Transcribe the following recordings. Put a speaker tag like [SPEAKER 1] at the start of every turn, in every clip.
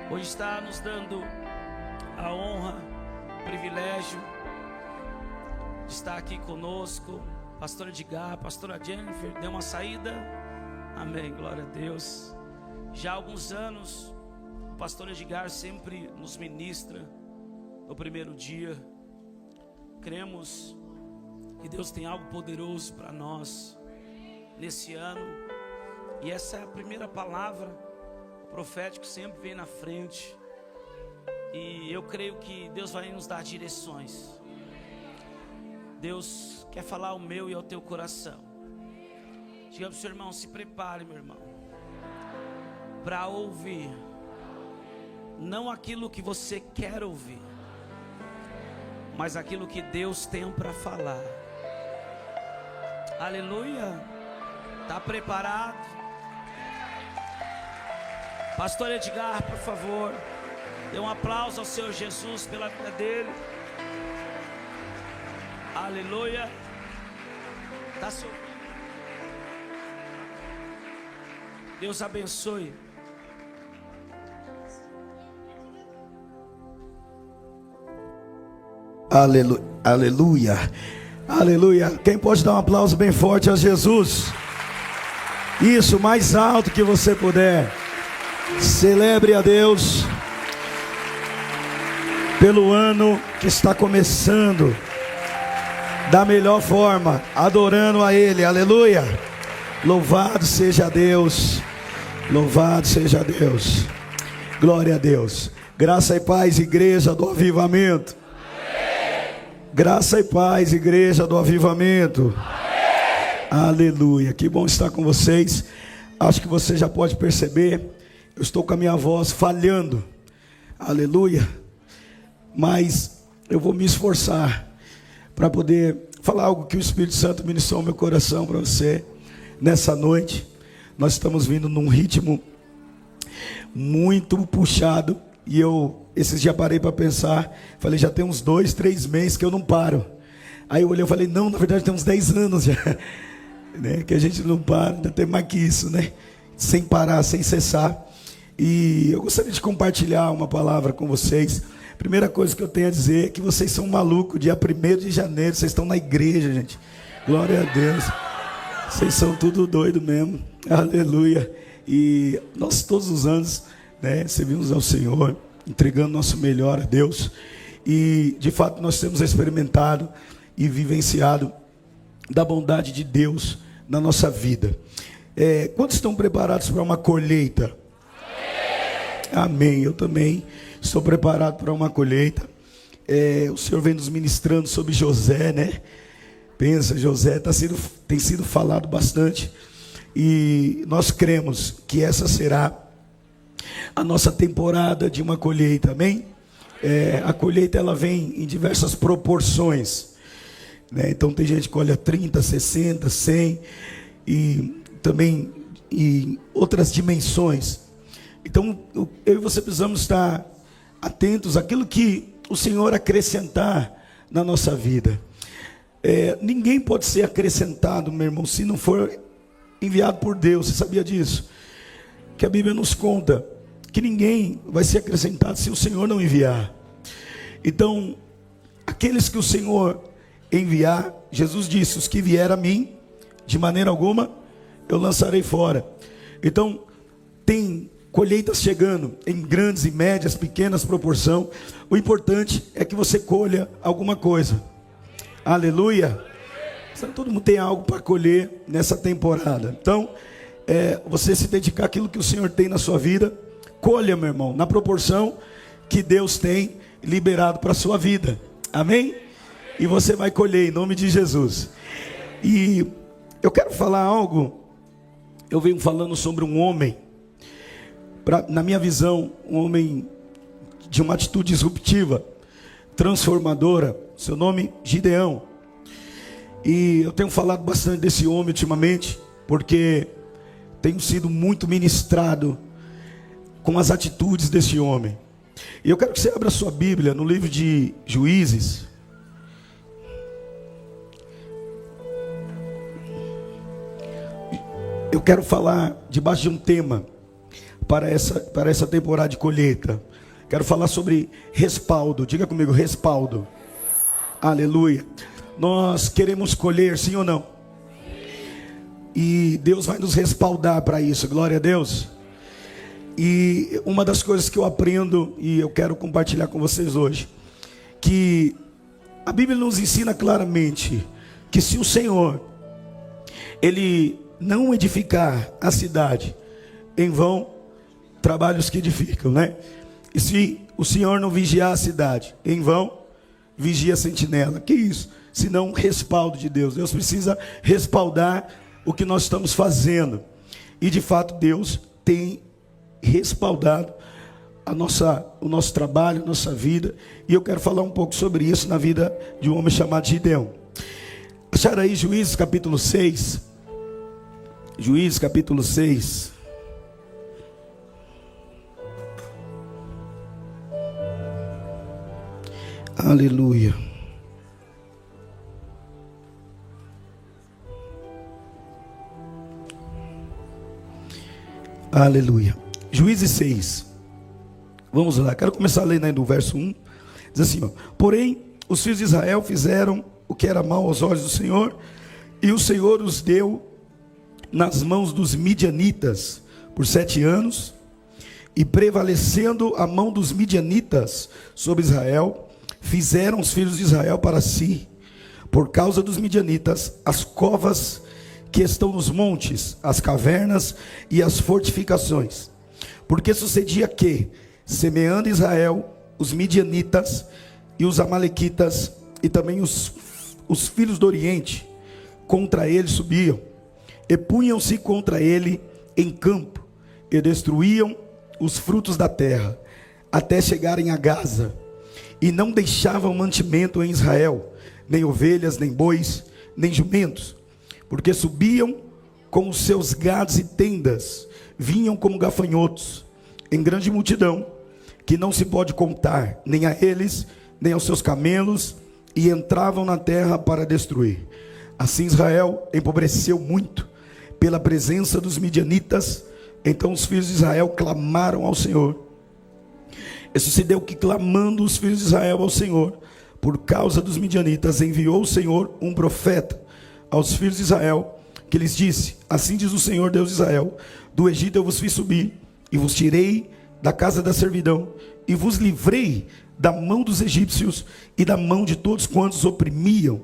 [SPEAKER 1] hoje está nos dando a honra, o privilégio de estar aqui conosco. Pastor Edgar, pastora Jennifer, deu uma saída. Amém, glória a Deus. Já há alguns anos, o pastor Edgar sempre nos ministra no primeiro dia. Cremos que Deus tem algo poderoso para nós nesse ano. E essa é a primeira palavra profética, sempre vem na frente. E eu creio que Deus vai nos dar direções. Deus quer falar ao meu e ao teu coração. Diga para o seu irmão, se prepare, meu irmão, para ouvir não aquilo que você quer ouvir, mas aquilo que Deus tem para falar. Aleluia. Está preparado? Pastor Edgar, por favor, dê um aplauso ao Senhor Jesus pela vida dele. Aleluia. Tá seu... Deus abençoe.
[SPEAKER 2] Aleluia, aleluia, aleluia. Quem pode dar um aplauso bem forte a Jesus? Isso, mais alto que você puder. Celebre a Deus pelo ano que está começando da melhor forma, adorando a Ele. Aleluia. Louvado seja Deus. Louvado seja Deus. Glória a Deus. Graça e paz, igreja do avivamento. Graça e paz, igreja do avivamento. Aleluia. Que bom estar com vocês. Acho que você já pode perceber, eu estou com a minha voz falhando. Aleluia. Mas eu vou me esforçar para poder falar algo que o Espírito Santo ministrou ao meu coração para você nessa noite. Nós estamos vindo num ritmo muito puxado. E eu, esses dias parei para pensar. Falei, já tem uns 2, 3 meses que eu não paro. Aí eu olhei e falei, não, na verdade tem uns 10 anos já, né? Que a gente não para, ainda tem mais que isso, né? Sem parar, sem cessar. E eu gostaria de compartilhar uma palavra com vocês. Primeira coisa que eu tenho a dizer é que vocês são malucos. Dia 1º de janeiro, vocês estão na igreja, gente. Glória a Deus. Vocês são tudo doido mesmo. Aleluia. E nós todos os anos, né, servimos ao Senhor, entregando nosso melhor a Deus. E de fato nós temos experimentado e vivenciado da bondade de Deus na nossa vida. Quantos estão preparados para uma colheita? Amém. Eu também estou preparado para uma colheita. O Senhor vem nos ministrando sobre José, né? Pensa, José tem sido falado bastante. E nós cremos que essa será a nossa temporada de uma colheita, amém? A colheita ela vem em diversas proporções, né? Então tem gente que colhe 30, 60, 100 e também em outras dimensões. Então eu e você precisamos estar atentos àquilo que o Senhor acrescentar na nossa vida. Ninguém pode ser acrescentado, meu irmão, se não for enviado por Deus. Você sabia disso? Que a Bíblia nos conta que ninguém vai ser acrescentado se o Senhor não enviar. Então, aqueles que o Senhor enviar, Jesus disse, os que vierem a mim, de maneira alguma, eu lançarei fora. Então, tem colheitas chegando em grandes e médias, pequenas proporção. O importante é que você colha alguma coisa. Aleluia. Todo mundo tem algo para colher nessa temporada. Então, você se dedicar àquilo que o Senhor tem na sua vida. Colha, meu irmão, na proporção que Deus tem liberado para a sua vida. Amém? E você vai colher em nome de Jesus. E eu quero falar algo. Eu venho falando sobre um homem, na minha visão, um homem de uma atitude disruptiva, transformadora. Seu nome, Gideão. E eu tenho falado bastante desse homem ultimamente, porque tenho sido muito ministrado com as atitudes desse homem. E eu quero que você abra a sua Bíblia no livro de Juízes. Eu quero falar debaixo de um tema: para essa temporada de colheita. Quero falar sobre respaldo. Diga comigo, respaldo. Aleluia. Nós queremos colher, sim ou não? E Deus vai nos respaldar para isso, glória a Deus. E uma das coisas que eu aprendo, e eu quero compartilhar com vocês hoje, que a Bíblia nos ensina claramente que se o Senhor, Ele não edificar a cidade, em vão trabalhos que edificam, né? E se o Senhor não vigiar a cidade, em vão vigia a sentinela. Que isso? Senão respaldo de Deus. Deus precisa respaldar o que nós estamos fazendo. E de fato Deus tem respaldado o nosso trabalho, a nossa vida. E eu quero falar um pouco sobre isso na vida de um homem chamado Gideão. Acharam aí Juízes capítulo 6? Juízes capítulo 6. Aleluia. Aleluia. Juízes 6. Vamos lá, quero começar a ler, né, do verso 1. Diz assim, ó: porém, os filhos de Israel fizeram o que era mal aos olhos do Senhor, e o Senhor os deu nas mãos dos midianitas por 7 anos, e prevalecendo a mão dos midianitas sobre Israel, fizeram os filhos de Israel para si, por causa dos midianitas, as covas que estão nos montes, as cavernas e as fortificações. Porque sucedia que, semeando Israel, os midianitas e os amalequitas e também os filhos do Oriente contra ele subiam, e punham-se contra ele em campo, e destruíam os frutos da terra, até chegarem a Gaza, e não deixavam mantimento em Israel, nem ovelhas, nem bois, nem jumentos, porque subiam com os seus gados e tendas, vinham como gafanhotos, em grande multidão, que não se pode contar, nem a eles, nem aos seus camelos, e entravam na terra para destruir. Assim Israel empobreceu muito pela presença dos midianitas. Então os filhos de Israel clamaram ao Senhor. E sucedeu que, clamando os filhos de Israel ao Senhor por causa dos midianitas, enviou o Senhor um profeta aos filhos de Israel, que lhes disse: assim diz o Senhor Deus de Israel: do Egito eu vos fiz subir, e vos tirei da casa da servidão, e vos livrei da mão dos egípcios e da mão de todos quantos oprimiam,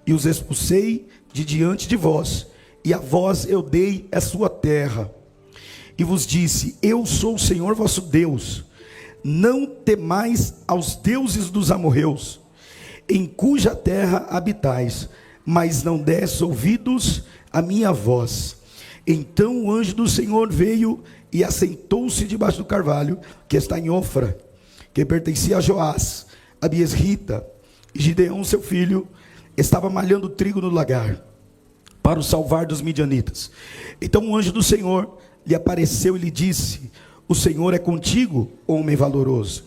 [SPEAKER 2] e os expulsei de diante de vós, e a vós eu dei a sua terra. E vos disse: eu sou o Senhor vosso Deus. Não temais aos deuses dos amorreus, em cuja terra habitais, mas não des ouvidos à minha voz. Então o anjo do Senhor veio e assentou-se debaixo do carvalho, que está em Ofra, que pertencia a Joás, a Biesrita. E Gideão, seu filho, estava malhando trigo no lagar, para o salvar dos midianitas. Então o anjo do Senhor lhe apareceu e lhe disse: o Senhor é contigo, homem valoroso.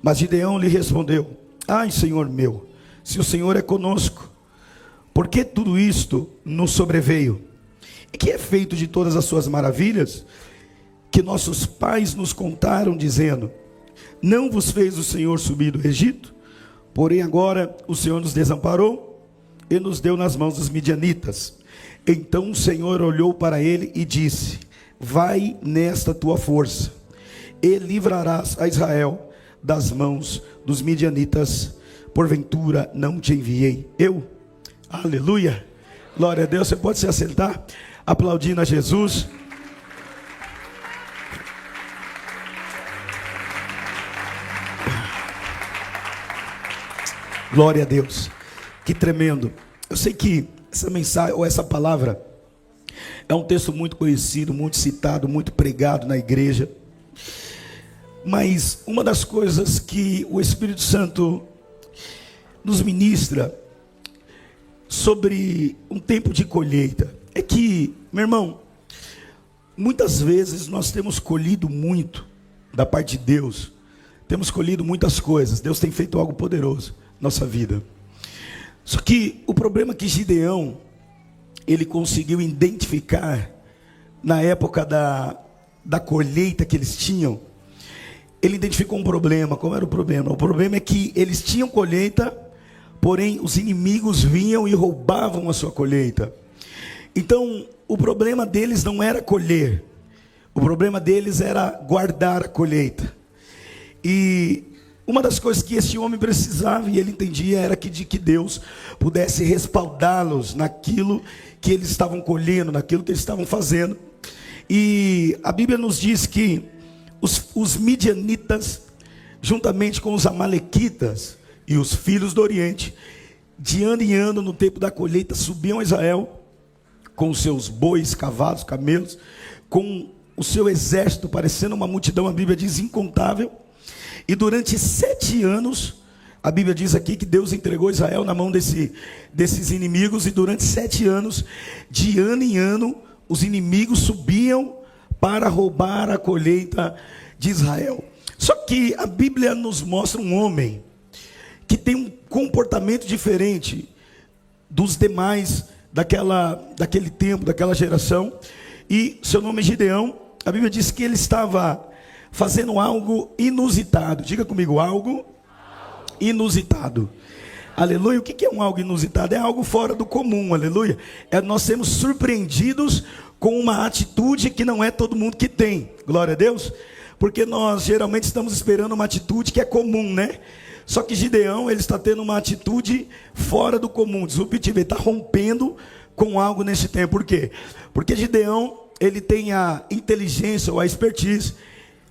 [SPEAKER 2] Mas Gideão lhe respondeu: ai, Senhor meu, se o Senhor é conosco, por que tudo isto nos sobreveio? E que é feito de todas as suas maravilhas, que nossos pais nos contaram, dizendo: não vos fez o Senhor subir do Egito? Porém agora o Senhor nos desamparou e nos deu nas mãos dos midianitas. Então o Senhor olhou para ele e disse: vai nesta tua força, e livrarás a Israel das mãos dos midianitas. Porventura não te enviei eu? Aleluia, glória a Deus. Você pode se assentar, aplaudindo a Jesus. Glória a Deus, que tremendo. Eu sei que essa mensagem, ou essa palavra, é um texto muito conhecido, muito citado, muito pregado na igreja. Mas uma das coisas que o Espírito Santo nos ministra sobre um tempo de colheita é que, meu irmão, muitas vezes nós temos colhido muito da parte de Deus, temos colhido muitas coisas. Deus tem feito algo poderoso na nossa vida. Só que o problema é que Gideão, ele conseguiu identificar na época da colheita que eles tinham, ele identificou um problema. Qual era o problema? O problema é que eles tinham colheita, porém os inimigos vinham e roubavam a sua colheita. Então o problema deles não era colher, o problema deles era guardar a colheita. E uma das coisas que esse homem precisava, e ele entendia, era que Deus pudesse respaldá-los naquilo que eles estavam colhendo, naquilo que eles estavam fazendo. E a Bíblia nos diz que os midianitas, juntamente com os amalequitas e os filhos do Oriente, de ano em ano, no tempo da colheita, subiam a Israel com os seus bois, cavalos, camelos, com o seu exército, parecendo uma multidão, a Bíblia diz, incontável. E durante 7 anos, a Bíblia diz aqui que Deus entregou Israel na mão desses inimigos. E durante 7 anos, de ano em ano, os inimigos subiam para roubar a colheita de Israel. Só que a Bíblia nos mostra um homem que tem um comportamento diferente dos demais daquele tempo, daquela geração. E seu nome é Gideão. A Bíblia diz que ele estava fazendo algo inusitado. Diga comigo, algo inusitado. Aleluia. O que é um algo inusitado? É algo fora do comum, aleluia. Nós sermos surpreendidos com uma atitude que não é todo mundo que tem. Glória a Deus. Porque nós geralmente estamos esperando uma atitude que é comum, né? Só que Gideão, ele está tendo uma atitude fora do comum, disruptiva. Ele está rompendo com algo nesse tempo. Por quê? Porque Gideão, ele tem a inteligência ou a expertise,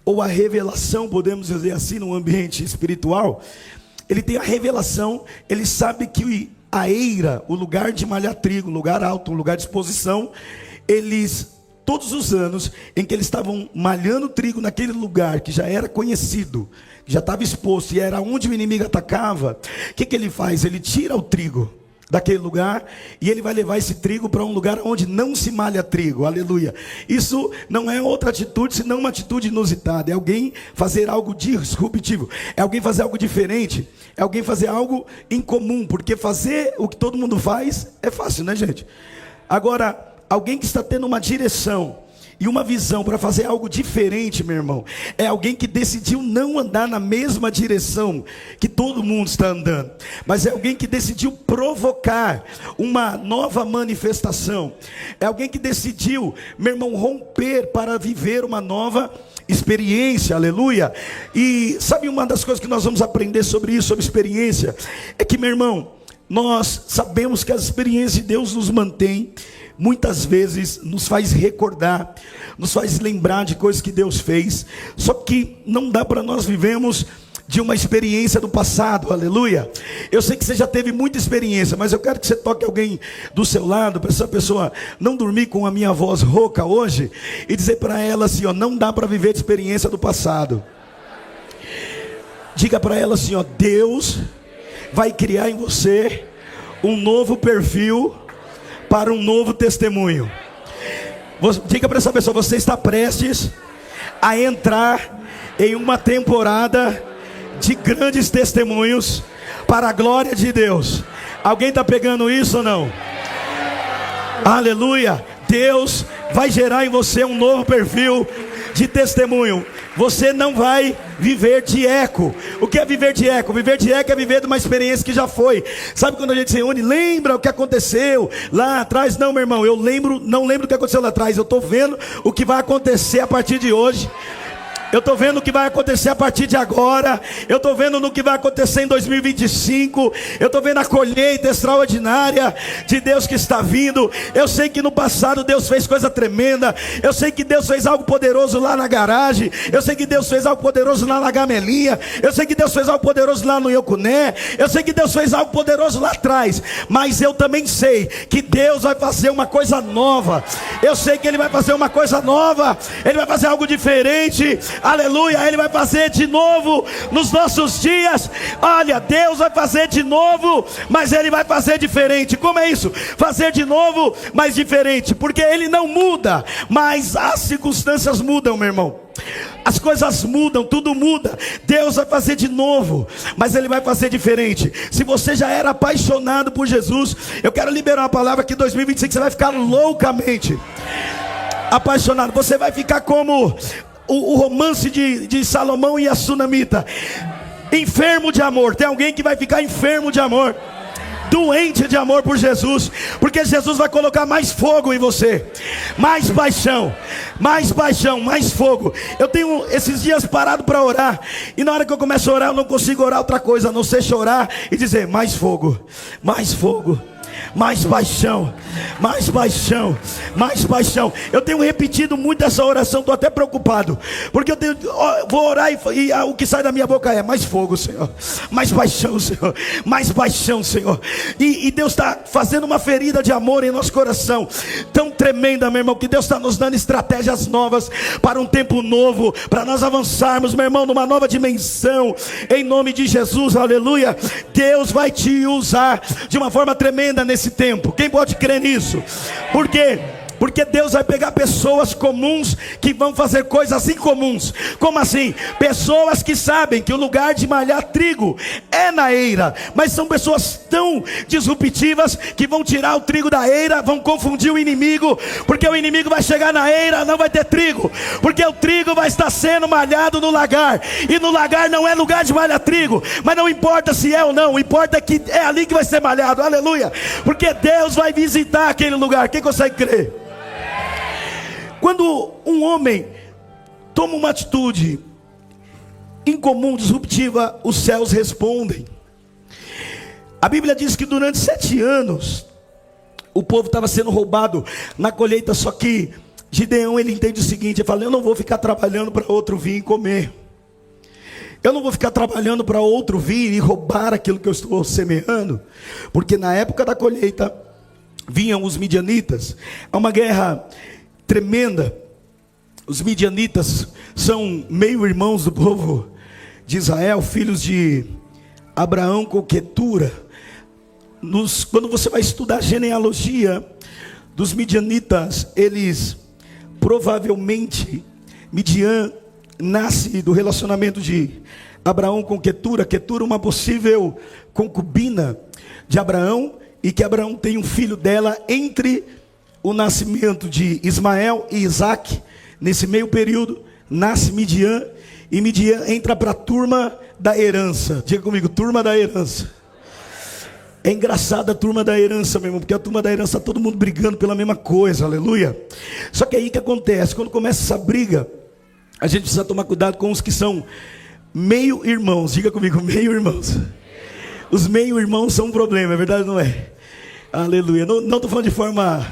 [SPEAKER 2] ou a revelação, podemos dizer assim, no ambiente espiritual. Ele tem a revelação, ele sabe que a eira, o lugar de malhar trigo, um lugar alto, um lugar de exposição, todos os anos em que eles estavam malhando trigo naquele lugar que já era conhecido, que já estava exposto e era onde o inimigo atacava, o que ele faz? Ele tira o trigo daquele lugar e ele vai levar esse trigo para um lugar onde não se malha trigo, aleluia. Isso não é outra atitude senão uma atitude inusitada, é alguém fazer algo disruptivo, é alguém fazer algo diferente, é alguém fazer algo incomum, porque fazer o que todo mundo faz é fácil, né, gente? Agora, alguém que está tendo uma direção e uma visão para fazer algo diferente, meu irmão, é alguém que decidiu não andar na mesma direção que todo mundo está andando, mas é alguém que decidiu provocar uma nova manifestação, é alguém que decidiu, meu irmão, romper para viver uma nova experiência, aleluia. E sabe uma das coisas que nós vamos aprender sobre isso, sobre experiência, é que, meu irmão, nós sabemos que as experiências de Deus nos mantém, muitas vezes nos faz recordar, nos faz lembrar de coisas que Deus fez. Só que não dá para nós vivermos de uma experiência do passado, aleluia. Eu sei que você já teve muita experiência, mas eu quero que você toque alguém do seu lado, para essa pessoa não dormir com a minha voz rouca hoje, e dizer para ela assim, ó, não dá para viver de experiência do passado. Diga para ela assim, ó, Deus vai criar em você um novo perfil para um novo testemunho. Diga para essa pessoa, você está prestes a entrar em uma temporada de grandes testemunhos para a glória de Deus. Alguém está pegando isso ou não? Aleluia. Deus vai gerar em você um novo perfil de testemunho. Você não vai viver de eco. O que é viver de eco? Viver de eco é viver de uma experiência que já foi. Sabe quando a gente se reúne, lembra o que aconteceu lá atrás? Não, meu irmão, não lembro o que aconteceu lá atrás. Eu estou vendo o que vai acontecer a partir de hoje. Eu estou vendo o que vai acontecer a partir de agora. Eu estou vendo no que vai acontecer em 2025. Eu estou vendo a colheita extraordinária de Deus que está vindo. Eu sei que no passado Deus fez coisa tremenda. Eu sei que Deus fez algo poderoso lá na garagem. Eu sei que Deus fez algo poderoso lá na Gamelinha. Eu sei que Deus fez algo poderoso lá no Iocuné. Eu sei que Deus fez algo poderoso lá atrás. Mas eu também sei que Deus vai fazer uma coisa nova. Eu sei que Ele vai fazer uma coisa nova. Ele vai fazer algo diferente. Aleluia, Ele vai fazer de novo nos nossos dias. Olha, Deus vai fazer de novo, mas Ele vai fazer diferente. Como é isso? Fazer de novo, mas diferente. Porque Ele não muda, mas as circunstâncias mudam, meu irmão. As coisas mudam, tudo muda. Deus vai fazer de novo, mas Ele vai fazer diferente. Se você já era apaixonado por Jesus, eu quero liberar uma palavra que em 2025 você vai ficar loucamente Apaixonado. Você vai ficar como o romance de Salomão e a Sunamita. Enfermo de amor. Tem alguém que vai ficar enfermo de amor, doente de amor por Jesus, porque Jesus vai colocar mais fogo em você, mais paixão, mais fogo. Eu tenho esses dias parado para orar, e na hora que eu começo a orar, eu não consigo orar outra coisa a não ser chorar e dizer: mais fogo, mais fogo, mais paixão, mais paixão, mais paixão. Eu tenho repetido muito essa oração, estou até preocupado, porque vou orar e o que sai da minha boca é: mais fogo, Senhor, mais paixão, Senhor, mais paixão, Senhor. E Deus está fazendo uma ferida de amor em nosso coração, tão tremenda, meu irmão, que Deus está nos dando estratégias novas para um tempo novo, para nós avançarmos, meu irmão, numa nova dimensão, em nome de Jesus, aleluia. Deus vai te usar de uma forma tremenda nesse tempo. Quem pode crer nisso? Por quê? Porque Deus vai pegar pessoas comuns que vão fazer coisas incomuns. Como assim? Pessoas que sabem que o lugar de malhar trigo é na eira, mas são pessoas tão disruptivas que vão tirar o trigo da eira, vão confundir o inimigo, porque o inimigo vai chegar na eira, não vai ter trigo, porque o trigo vai estar sendo malhado no lagar, e no lagar não é lugar de malhar trigo, mas não importa se é ou não, importa que é ali que vai ser malhado, aleluia, porque Deus vai visitar aquele lugar. Quem consegue crer? Quando um homem toma uma atitude incomum, disruptiva, os céus respondem. A Bíblia diz que durante 7 anos o povo estava sendo roubado na colheita. Só que Gideão, ele entende o seguinte: ele fala: eu não vou ficar trabalhando para outro vir e comer, eu não vou ficar trabalhando para outro vir e roubar aquilo que eu estou semeando, porque na época da colheita vinham os midianitas. Há uma guerra tremenda. Os midianitas são meio-irmãos do povo de Israel, filhos de Abraão com Quetura. Quando você vai estudar a genealogia dos midianitas, eles provavelmente, Midian nasce do relacionamento de Abraão com Quetura. Quetura, uma possível concubina de Abraão, e que Abraão tem um filho dela entre o nascimento de Ismael e Isaac. Nesse meio período nasce Midian, e Midian entra para a turma da herança. Diga comigo: turma da herança. É engraçada a turma da herança, meu irmão, porque a turma da herança está todo mundo brigando pela mesma coisa, aleluia. Só que aí que acontece, quando começa essa briga, a gente precisa tomar cuidado com os que são meio-irmãos. Diga comigo: meio-irmãos. Os meio-irmãos são um problema, é verdade ou não é? Aleluia. Não estou falando de forma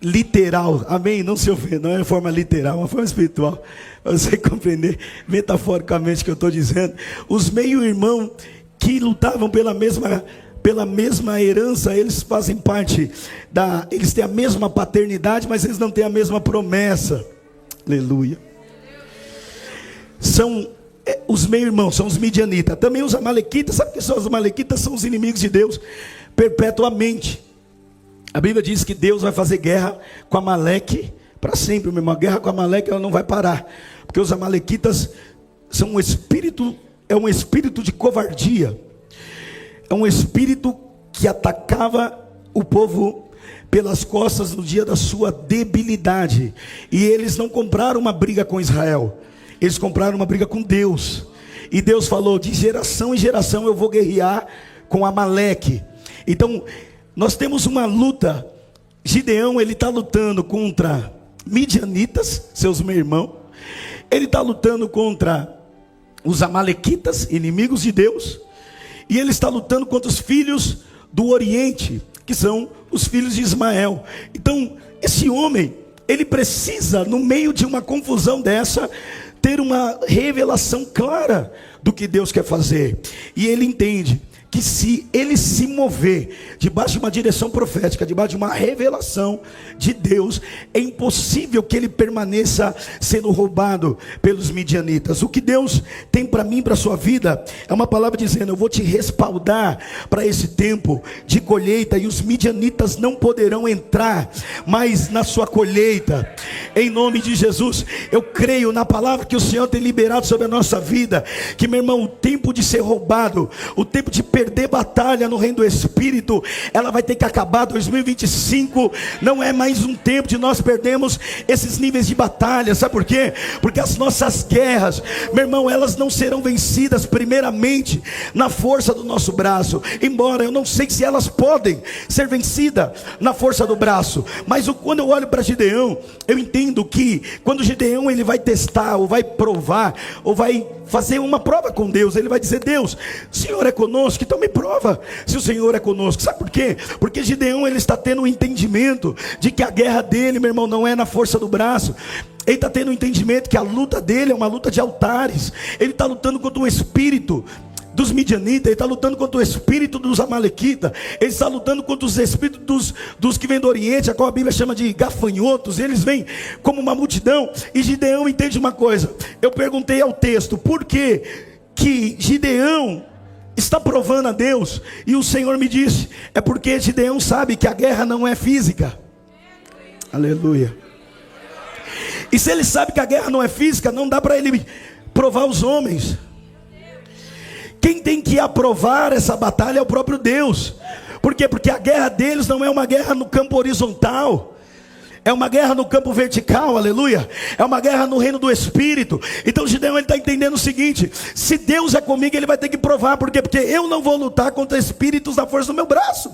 [SPEAKER 2] literal, amém? Não se ofenda, não é uma forma literal, é uma forma espiritual, para você compreender metaforicamente o que eu estou dizendo. Os meio-irmãos que lutavam pela mesma herança, eles fazem parte eles têm a mesma paternidade, mas eles não têm a mesma promessa, aleluia. São os meio-irmãos, são os midianitas. Também os amalequitas. Sabe o que são os amalequitas? São os inimigos de Deus perpetuamente. A Bíblia diz que Deus vai fazer guerra com Amaleque para sempre, meu irmão. A guerra com Amaleque, ela não vai parar, porque os amalequitas são um espírito de covardia. É um espírito que atacava o povo pelas costas no dia da sua debilidade. E eles não compraram uma briga com Israel, eles compraram uma briga com Deus. E Deus falou: de geração em geração eu vou guerrear com Amaleque. Então nós temos uma luta. Gideão, ele está lutando contra midianitas, seus meus-irmãos. Ele está lutando contra os amalequitas, inimigos de Deus. E ele está lutando contra os filhos do Oriente, que são os filhos de Ismael. Então esse homem, ele precisa, no meio de uma confusão dessa, ter uma revelação clara do que Deus quer fazer. E ele entende que se ele se mover debaixo de uma direção profética, debaixo de uma revelação de Deus, é impossível que ele permaneça sendo roubado pelos midianitas. O que Deus tem para mim, para a sua vida, é uma palavra dizendo: eu vou te respaldar para esse tempo de colheita, e os midianitas não poderão entrar mais na sua colheita, em nome de Jesus. Eu creio na palavra que o Senhor tem liberado sobre a nossa vida, que, meu irmão, o tempo de ser roubado, o tempo de perder perder batalha no reino do Espírito, ela vai ter que acabar. 2025 não é mais um tempo de nós perdermos esses níveis de batalha. Sabe por quê? Porque as nossas guerras, meu irmão, elas não serão vencidas primeiramente na força do nosso braço, embora eu não sei se elas podem ser vencidas na força do braço, mas quando eu olho para Gideão, eu entendo que quando Gideão ele vai testar, ou vai provar, ou vai fazer uma prova com Deus, ele vai dizer: Deus, o Senhor é conosco, então me prova se o Senhor é conosco. Sabe por quê? Porque Gideão ele está tendo um entendimento de que a guerra dele, meu irmão, não é na força do braço. Ele está tendo um entendimento que a luta dele é uma luta de altares. Ele está lutando contra um espírito dos midianitas, ele está lutando contra o espírito dos amalequitas, ele está lutando contra os espíritos dos que vêm do Oriente, a qual a Bíblia chama de gafanhotos. Eles vêm como uma multidão. E Gideão entende uma coisa. Eu perguntei ao texto, por que Gideão está provando a Deus? E o Senhor me disse, é porque Gideão sabe que a guerra não é física. Aleluia. E se ele sabe que a guerra não é física, não dá para ele provar os homens. Quem tem que aprovar essa batalha é o próprio Deus. Por quê? Porque a guerra deles não é uma guerra no campo horizontal, é uma guerra no campo vertical, aleluia. É uma guerra no reino do Espírito. Então Gideão está entendendo o seguinte: se Deus é comigo, ele vai ter que provar. Por quê? Porque eu não vou lutar contra espíritos da força do meu braço.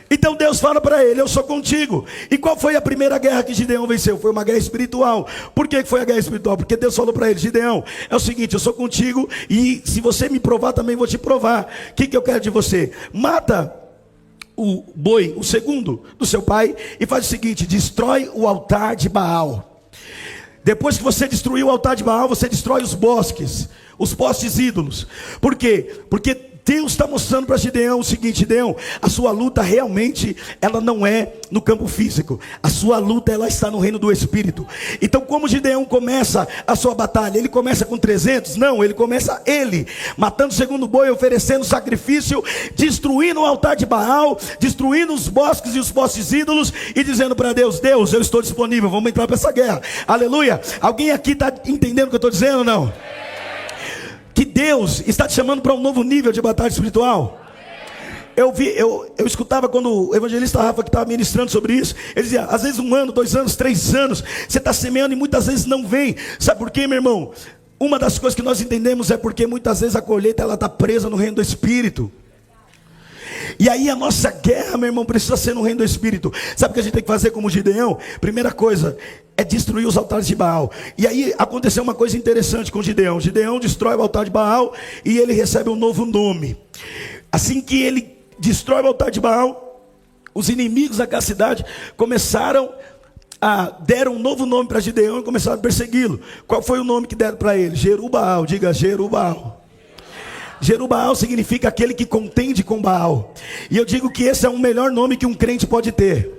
[SPEAKER 2] Então Deus fala para ele: eu sou contigo. E qual foi a primeira guerra que Gideão venceu? Foi uma guerra espiritual. Por que foi a guerra espiritual? Porque Deus falou para ele: Gideão, é o seguinte, eu sou contigo, e se você me provar, também vou te provar. O que eu quero de você? Mata o boi, o segundo do seu pai, e faz o seguinte: destrói o altar de Baal. Depois que você destruir o altar de Baal, você destrói os bosques, os postes ídolos. Por quê? Porque Deus está mostrando para Gideão o seguinte: Gideão, a sua luta realmente, ela não é no campo físico. A sua luta, ela está no reino do Espírito. Então, como Gideão começa a sua batalha? Ele começa com 300? Não, ele começa matando o segundo boi, oferecendo sacrifício, destruindo o altar de Baal, destruindo os bosques e os postes ídolos, e dizendo para Deus: Deus, eu estou disponível, vamos entrar para essa guerra. Aleluia. Alguém aqui está entendendo o que eu estou dizendo ou não? Que Deus está te chamando para um novo nível de batalha espiritual. Eu escutava quando o evangelista Rafa, que estava ministrando sobre isso, ele dizia: às vezes 1 ano, 2 anos, 3 anos, você está semeando e muitas vezes não vem. Sabe por quê, meu irmão? Uma das coisas que nós entendemos é porque muitas vezes a colheita ela está presa no reino do Espírito. E aí a nossa guerra, meu irmão, precisa ser no reino do Espírito. Sabe o que a gente tem que fazer como Gideão? Primeira coisa é destruir os altares de Baal. E aí aconteceu uma coisa interessante com Gideão. Gideão destrói o altar de Baal e ele recebe um novo nome. Assim que ele destrói o altar de Baal, os inimigos daquela cidade deram um novo nome para Gideão e começaram a persegui-lo. Qual foi o nome que deram para ele? Jerubaal. Diga: Jerubaal. Jerubaal significa aquele que contende com Baal. E eu digo que esse é o melhor nome que um crente pode ter.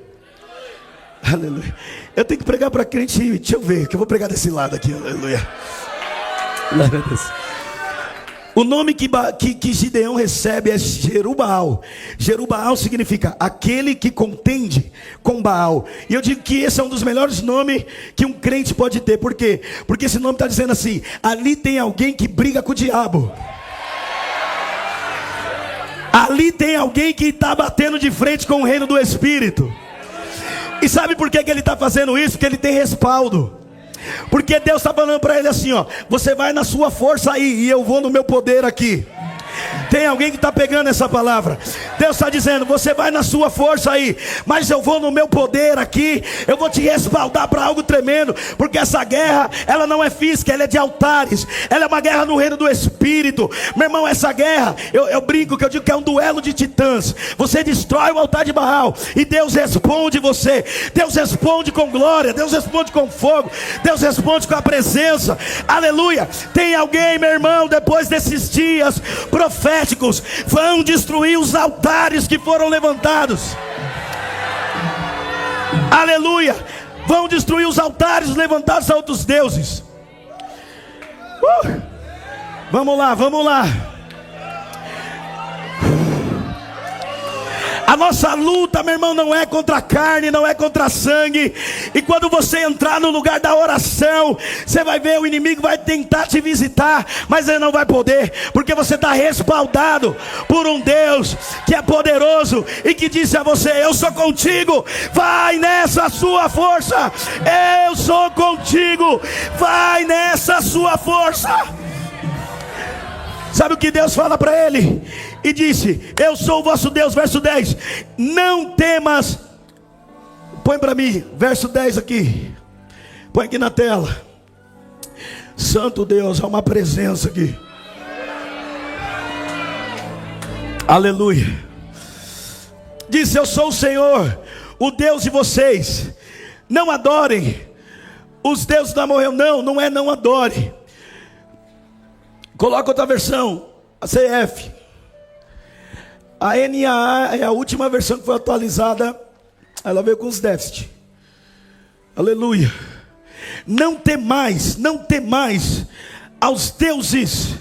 [SPEAKER 2] Aleluia. Eu tenho que pregar para crente. Deixa eu ver, que eu vou pregar desse lado aqui. Aleluia. O nome que Gideão recebe é Jerubaal. Jerubaal significa aquele que contende com Baal. E eu digo que esse é um dos melhores nomes que um crente pode ter. Por quê? Porque esse nome está dizendo assim: ali tem alguém que briga com o diabo. Ali tem alguém que está batendo de frente com o reino do Espírito. E sabe por que ele está fazendo isso? Porque ele tem respaldo. Porque Deus está falando para ele assim: ó, você vai na sua força aí, e eu vou no meu poder aqui. Tem alguém que está pegando essa palavra? Deus está dizendo: você vai na sua força aí, mas eu vou no meu poder aqui. Eu vou te respaldar para algo tremendo. Porque essa guerra, ela não é física, ela é de altares. Ela é uma guerra no reino do Espírito. Meu irmão, essa guerra, eu brinco que eu digo que é um duelo de titãs. Você destrói o altar de Baal e Deus responde você. Deus responde com glória, Deus responde com fogo, Deus responde com a presença. Aleluia. Tem alguém, meu irmão, depois desses dias proféticos, vão destruir os altares que foram levantados. Aleluia. Vão destruir os altares levantados a outros deuses. Vamos lá. A nossa luta, meu irmão, não é contra a carne, não é contra a sangue. E quando você entrar no lugar da oração, você vai ver, o inimigo vai tentar te visitar, mas ele não vai poder, porque você está respaldado por um Deus que é poderoso e que disse a você: eu sou contigo, vai nessa sua força. Eu sou contigo, vai nessa sua força. Sabe o que Deus fala para ele? E disse: eu sou o vosso Deus. Verso 10: não temas. Põe para mim, verso 10 aqui. Põe aqui na tela. Santo Deus, há uma presença aqui. Aleluia. Disse: eu sou o Senhor, o Deus de vocês. Não adorem os deuses do amorreu. Não é não adore. Coloca outra versão, a CF. A NAA é a última versão que foi atualizada. Ela veio com os déficits. Aleluia. Não temais aos deuses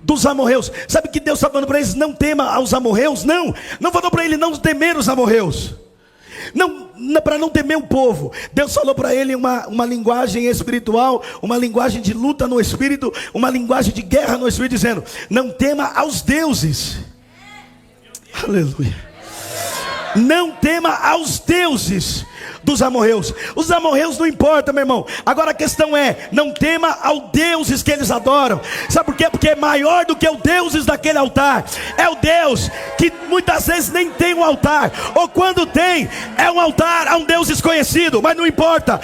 [SPEAKER 2] dos amorreus. Sabe que Deus está falando para eles: não tema aos amorreus? Não falou para ele não temer os amorreus. Não, para não temer o povo. Deus falou para ele uma linguagem espiritual, uma linguagem de luta no espírito, uma linguagem de guerra no espírito, dizendo: não tema aos deuses. Aleluia. Não tema aos deuses dos amorreus. Os amorreus não importa, meu irmão. Agora a questão é: não tema aos deuses que eles adoram. Sabe por quê? Porque é maior do que os deuses daquele altar. É o Deus que muitas vezes nem tem um altar, ou quando tem, é um altar a um Deus desconhecido. Mas não importa.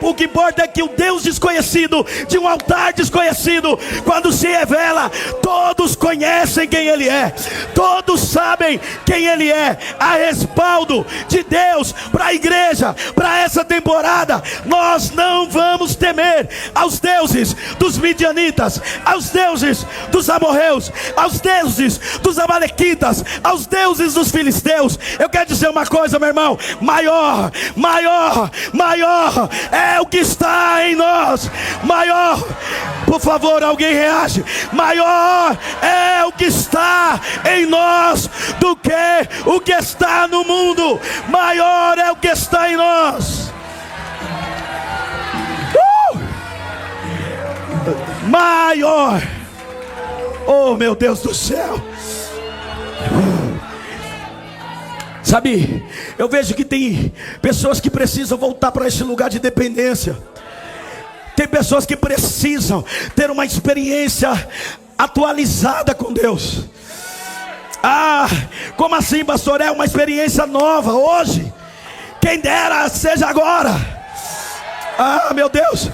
[SPEAKER 2] O que importa é que o Deus desconhecido, de um altar desconhecido, quando se revela, todos conhecem quem Ele é, todos sabem quem Ele é. A respaldo de Deus para a igreja, para essa temporada, nós não vamos temer aos deuses dos midianitas, aos deuses dos amorreus, aos deuses dos amalequitas, aos deuses dos filisteus. Eu quero dizer uma coisa, meu irmão: maior é o que está em nós. Maior, por favor, alguém reage. Maior é o que está em nós do que o que está no mundo. Maior é o que está em nós. Maior. Oh, meu Deus do céu. Sabe, eu vejo que tem pessoas que precisam voltar para esse lugar de dependência. Tem pessoas que precisam ter uma experiência atualizada com Deus. Ah, como assim, pastor? É uma experiência nova hoje. Quem dera seja agora. Ah, meu Deus,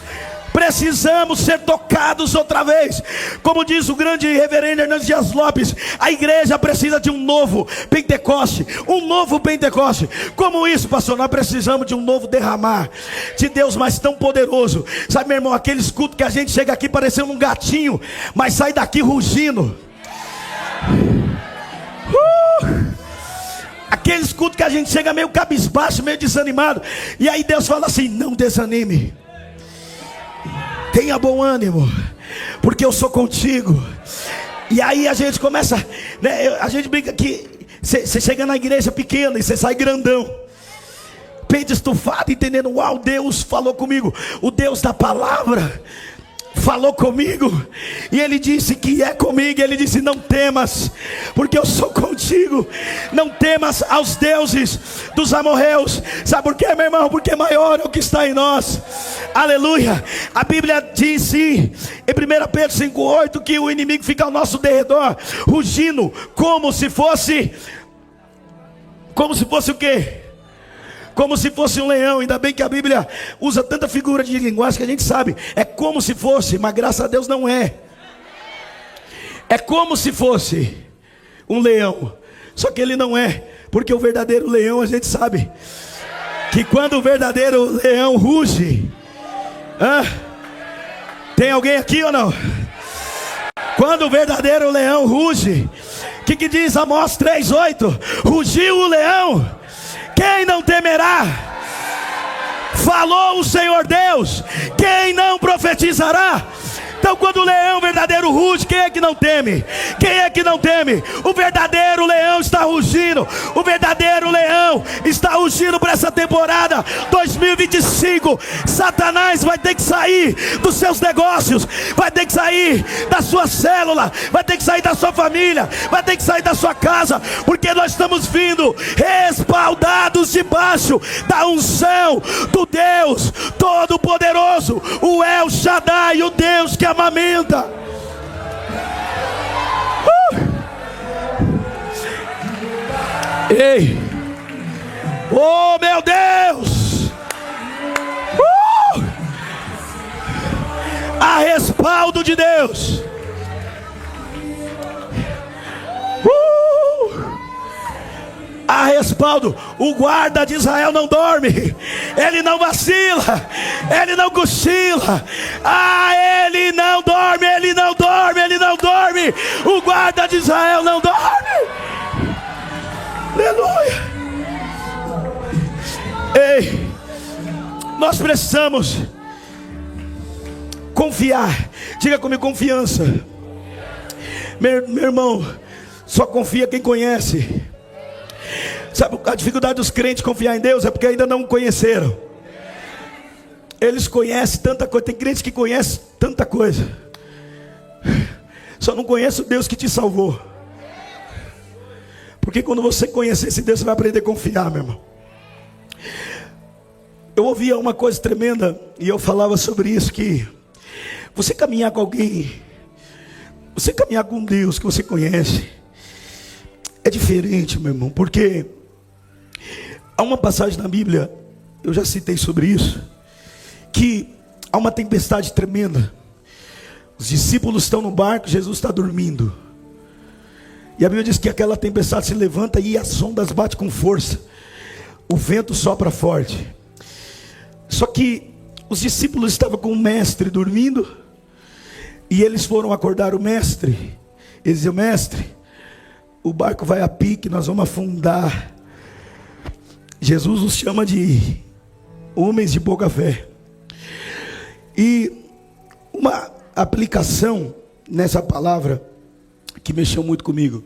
[SPEAKER 2] precisamos ser tocados outra vez. Como diz o grande reverendo Hernandes Dias Lopes, a igreja precisa de um novo Pentecoste. Um novo Pentecoste. Como isso, pastor? Nós precisamos de um novo derramar de Deus, mas tão poderoso. Sabe, meu irmão, aqueles cultos que a gente chega aqui parecendo um gatinho, mas sai daqui rugindo. Aqueles cultos que a gente chega meio cabisbaixo, meio desanimado, e aí Deus fala assim: não desanime, tenha bom ânimo, porque eu sou contigo. E aí a gente começa, né, a gente brinca que você chega na igreja pequena e você sai grandão, peito estufado, entendendo: uau, Deus falou comigo. O Deus da palavra falou comigo, e Ele disse que é comigo. Ele disse: não temas, porque eu sou contigo. Não temas aos deuses dos amorreus. Sabe por quê, meu irmão? Porque maior é o que está em nós. Aleluia. A Bíblia diz sim, em 1 Pedro 5,8, que o inimigo fica ao nosso derredor, rugindo como se fosse o quê? Como se fosse um leão. Ainda bem que a Bíblia usa tanta figura de linguagem que a gente sabe. É como se fosse, mas graças a Deus não é. É como se fosse um leão, só que ele não é. Porque o verdadeiro leão, a gente sabe que quando o verdadeiro leão ruge, tem alguém aqui ou não? Quando o verdadeiro leão ruge, o que diz Amós 3,8? Rugiu o leão, quem não temerá? Falou o Senhor Deus, quem não profetizará? Então quando o leão verdadeiro ruge, quem é que não teme? Quem é que não teme? O verdadeiro leão está rugindo. O verdadeiro leão está rugindo para essa temporada 2025. Satanás vai ter que sair dos seus negócios, vai ter que sair da sua célula, vai ter que sair da sua família, vai ter que sair da sua casa, porque nós estamos vindo respaldados debaixo da unção do Deus Todo-Poderoso, o El Shaddai, o Deus que amamenta. Ei, oh meu Deus, há respaldo de Deus. Há respaldo. O guarda de Israel não dorme, ele não vacila, ele não cochila. Ele não dorme, ele não dorme, ele não dorme. O guarda de Israel não dorme. Aleluia. Ei, nós precisamos confiar. Diga comigo, confiança. Meu irmão, só confia quem conhece. Sabe a dificuldade dos crentes confiar em Deus? É porque ainda não o conheceram. Eles conhecem tanta coisa. Tem crente que conhece tanta coisa, só não conhece o Deus que te salvou. Porque quando você conhecer esse Deus, você vai aprender a confiar, meu irmão. Eu ouvia uma coisa tremenda, e eu falava sobre isso, que você caminhar com alguém, você caminhar com Deus que você conhece, é diferente, meu irmão. Porque há uma passagem na Bíblia, eu já citei sobre isso, que há uma tempestade tremenda. Os discípulos estão no barco, Jesus está dormindo. E a Bíblia diz que aquela tempestade se levanta e as ondas batem com força. O vento sopra forte. Só que os discípulos estavam com o mestre dormindo, e eles foram acordar o mestre. Eles diziam: mestre, o barco vai a pique, nós vamos afundar. Jesus os chama de homens de pouca fé. E uma aplicação nessa palavra que mexeu muito comigo,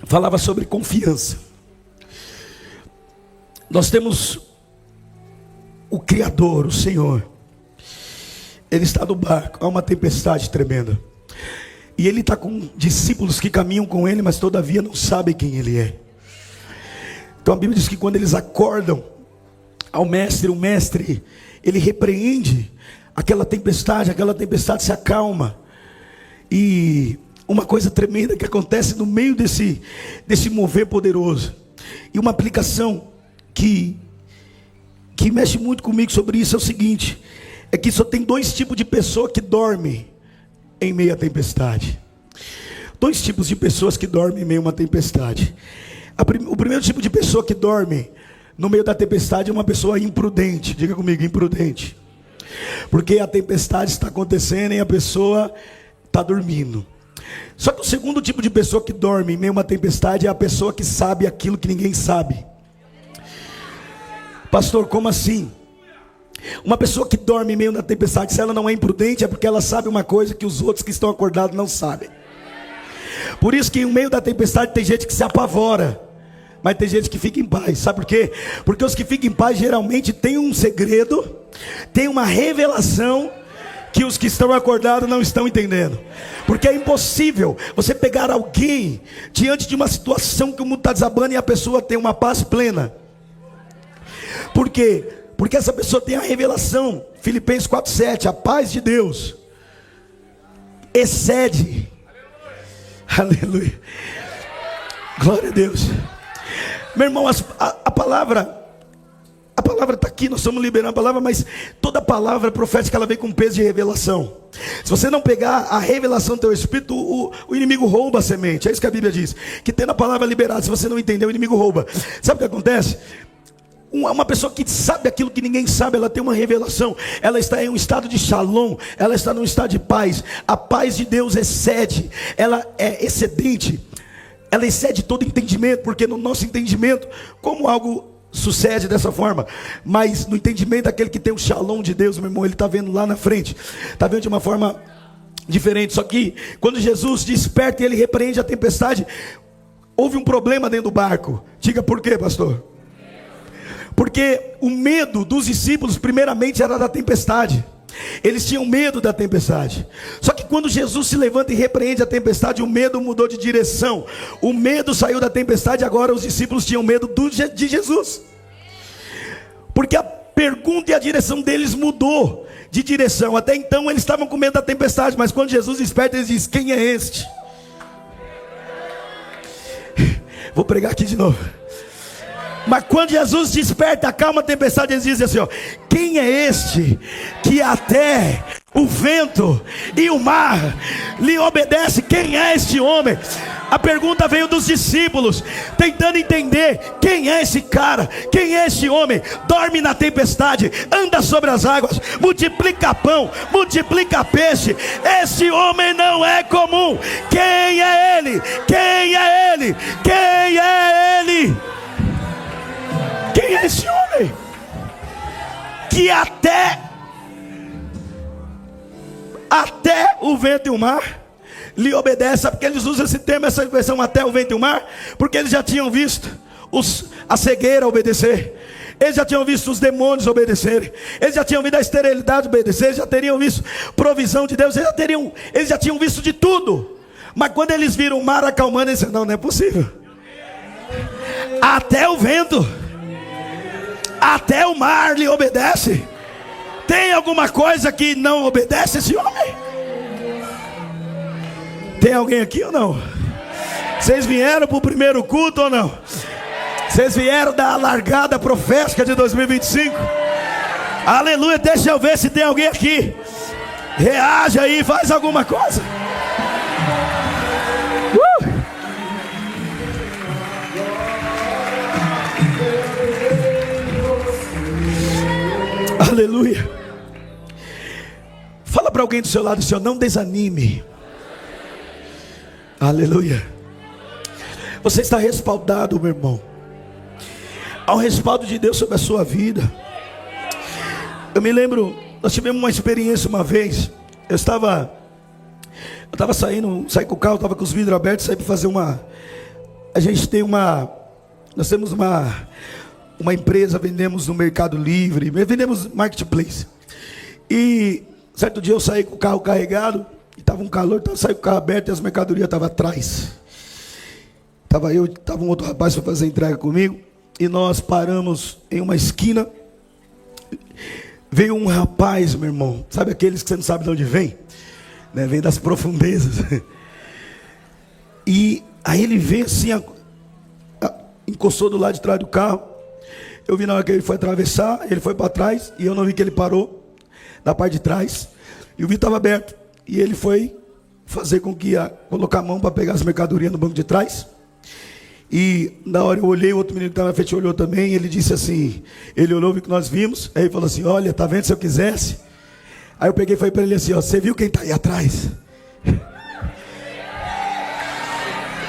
[SPEAKER 2] falava sobre confiança. Nós temos o Criador, o Senhor. Ele está no barco, há uma tempestade tremenda, e ele está com discípulos que caminham com ele, mas todavia não sabem quem ele é. Então a Bíblia diz que quando eles acordam ao mestre, o mestre, ele repreende aquela tempestade se acalma. E uma coisa tremenda que acontece no meio desse mover poderoso. E uma aplicação que mexe muito comigo sobre isso é o seguinte: é que só tem dois tipos de pessoa que dormem em meio à tempestade. Dois tipos de pessoas que dormem em meio a uma tempestade. O primeiro tipo de pessoa que dorme no meio da tempestade é uma pessoa imprudente. Diga comigo, imprudente. Porque a tempestade está acontecendo e a pessoa está dormindo. Só que o segundo tipo de pessoa que dorme em meio a uma tempestade é a pessoa que sabe aquilo que ninguém sabe. Pastor, como assim? Uma pessoa que dorme em meio da tempestade, se ela não é imprudente, é porque ela sabe uma coisa que os outros que estão acordados não sabem. Por isso que no meio da tempestade tem gente que se apavora, mas tem gente que fica em paz. Sabe por quê? Porque os que ficam em paz geralmente têm um segredo, têm uma revelação que os que estão acordados não estão entendendo. Porque é impossível você pegar alguém diante de uma situação que o mundo está desabando e a pessoa tem uma paz plena. Por quê? Porque essa pessoa tem a revelação. Filipenses 4:7, a paz de Deus excede. Aleluia. Glória a Deus. Meu irmão, a palavra está aqui, nós estamos liberando a palavra, mas toda palavra profética, ela vem com peso de revelação. Se você não pegar a revelação do teu espírito, o inimigo rouba a semente. É isso que a Bíblia diz, que tendo a palavra liberada, se você não entender, o inimigo rouba. Sabe o que acontece? Uma pessoa que sabe aquilo que ninguém sabe, ela tem uma revelação, ela está em um estado de shalom, ela está num estado de paz. A paz de Deus excede, ela é excedente, ela excede todo entendimento, porque no nosso entendimento, como algo sucede dessa forma, mas no entendimento daquele que tem o shalom de Deus, meu irmão, ele está vendo lá na frente, está vendo de uma forma diferente. Só que quando Jesus desperta e ele repreende a tempestade, houve um problema dentro do barco. Diga por quê, pastor? Porque o medo dos discípulos primeiramente era da tempestade. Eles tinham medo da tempestade. Só que quando Jesus se levanta e repreende a tempestade, o medo mudou de direção. O medo saiu da tempestade. Agora os discípulos tinham medo de Jesus, porque a pergunta e a direção deles mudou de direção. Até então eles estavam com medo da tempestade, mas quando Jesus desperta, eles dizem: quem é este? Vou pregar aqui de novo. Mas quando Jesus desperta, acalma a tempestade, eles dizem assim, ó: quem é este que até o vento e o mar lhe obedece? Quem é este homem? A pergunta veio dos discípulos, tentando entender: quem é esse cara? Quem é esse homem? Dorme na tempestade, anda sobre as águas, multiplica pão, multiplica peixe. Esse homem não é comum. Quem é ele? Quem é ele? Quem é ele? Quem é esse homem que até o vento e o mar lhe obedece? Sabe porque eles usam esse termo, essa expressão, até o vento e o mar? Porque eles já tinham visto a cegueira obedecer, eles já tinham visto os demônios obedecerem, eles já tinham visto a esterilidade obedecer, eles já teriam visto provisão de Deus, eles já tinham visto de tudo. Mas quando eles viram o mar acalmando, eles disseram: não é possível. Até o vento, até o mar lhe obedece. Tem alguma coisa que não obedece esse homem? Tem alguém aqui ou não? Vocês vieram para o primeiro culto ou não? Vocês vieram da largada profética de 2025? Aleluia, deixa eu ver se tem alguém aqui. Reage aí, faz alguma coisa. Aleluia. Fala para alguém do seu lado, Senhor, não desanime. Aleluia. Você está respaldado, meu irmão. Há um respaldo de Deus sobre a sua vida. Eu me lembro, nós tivemos uma experiência uma vez. Eu estava saí com o carro, estava com os vidros abertos, saí para fazer nós temos uma empresa, vendemos no Mercado Livre, vendemos Marketplace. E certo dia eu saí com o carro carregado, e estava um calor, então eu saí com o carro aberto e as mercadorias estavam atrás. Estava um outro rapaz para fazer entrega comigo, e nós paramos em uma esquina. Veio um rapaz, meu irmão, sabe aqueles que você não sabe de onde vem? Né? Vem das profundezas. E aí ele veio assim, encostou do lado de trás do carro. Eu vi na hora que ele foi atravessar, ele foi para trás, e eu não vi que ele parou na parte de trás, e o vidro estava aberto, e ele foi fazer com que colocar a mão para pegar as mercadorias no banco de trás. E na hora eu olhei, o outro menino que estava na frente olhou também, ele disse assim, ele olhou, viu que nós vimos, aí ele falou assim: olha, tá vendo, se eu quisesse. Aí eu peguei e falei para ele assim: ó, você viu quem está aí atrás?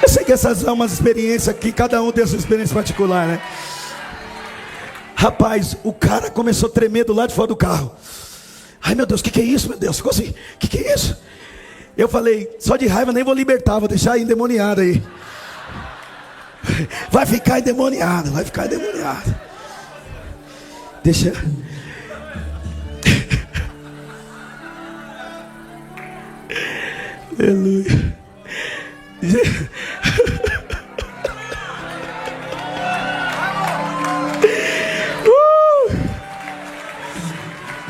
[SPEAKER 2] Eu sei que essas são umas experiências aqui, cada um tem a sua experiência particular, né? Rapaz, o cara começou a tremer do lado de fora do carro. Ai meu Deus, o que é isso, meu Deus? Ficou assim, o que é isso? Eu falei: só de raiva nem vou libertar, vou deixar endemoniado aí. Vai ficar endemoniado, vai ficar endemoniado. Deixa. Aleluia.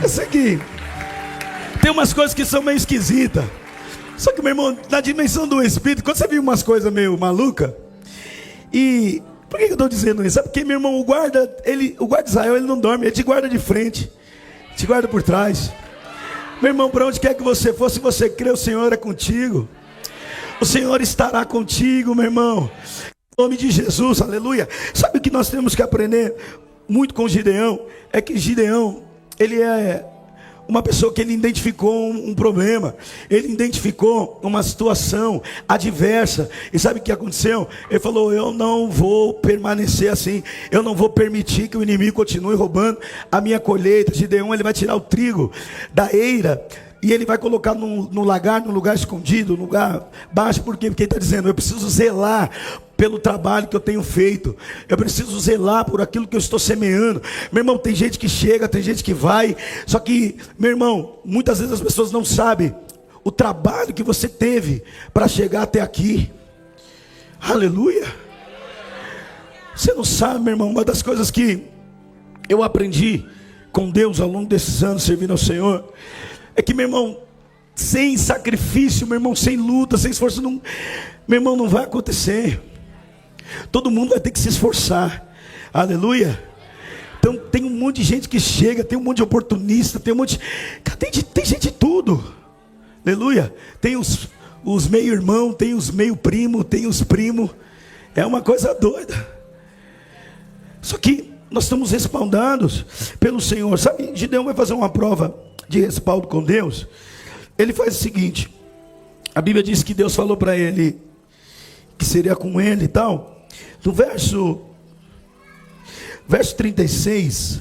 [SPEAKER 2] Eu sei que tem umas coisas que são meio esquisitas. Só que, meu irmão, na dimensão do Espírito, quando você viu umas coisas meio malucas. E por que eu estou dizendo isso? É porque, meu irmão, o guarda de Israel, ele não dorme, ele te guarda de frente, te guarda por trás. Meu irmão, para onde quer que você for, se você crê, o Senhor é contigo. O Senhor estará contigo, meu irmão. Em nome de Jesus, aleluia. Sabe o que nós temos que aprender muito com Gideão? É que Gideão, ele é uma pessoa que ele identificou um problema, ele identificou uma situação adversa, e sabe o que aconteceu? Ele falou: eu não vou permanecer assim, eu não vou permitir que o inimigo continue roubando a minha colheita. Gideão, ele vai tirar o trigo da eira, e ele vai colocar num lugar escondido, num lugar baixo. Por quê? Porque ele está dizendo: eu preciso zelar pelo trabalho que eu tenho feito, eu preciso zelar por aquilo que eu estou semeando. Meu irmão, tem gente que chega, tem gente que vai, só que, meu irmão, muitas vezes as pessoas não sabem o trabalho que você teve para chegar até aqui. Aleluia. Você não sabe, meu irmão, uma das coisas que eu aprendi com Deus ao longo desses anos servindo ao Senhor, é que, meu irmão, sem sacrifício, meu irmão, sem luta, sem esforço, não, meu irmão, não vai acontecer. Todo mundo vai ter que se esforçar. Aleluia. Então tem um monte de gente que chega, tem um monte de oportunista, tem um monte de... tem gente de tudo. Aleluia. Tem os meio-irmão, tem os meio-primo, tem os primos. É uma coisa doida. Só que nós estamos respaldados pelo Senhor. Sabe, Gideão vai fazer uma prova de respaldo com Deus. Ele faz o seguinte: a Bíblia diz que Deus falou para ele que seria com ele e tal. No verso 36,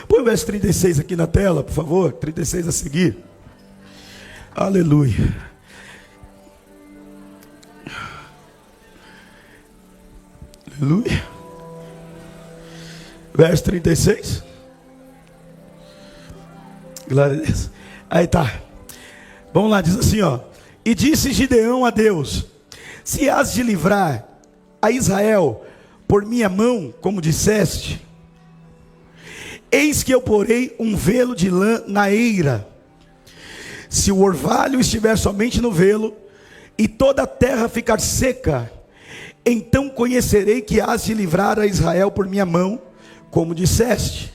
[SPEAKER 2] põe o verso 36 aqui na tela, por favor, 36 a seguir. Aleluia. Aleluia. Verso 36. Glória a Deus. Aí tá. Vamos lá, diz assim, ó: e disse Gideão a Deus: se has de livrar a Israel por minha mão, como disseste, eis que eu porei um velo de lã na eira. Se o orvalho estiver somente no velo, e toda a terra ficar seca, então conhecerei que has de livrar a Israel por minha mão, como disseste.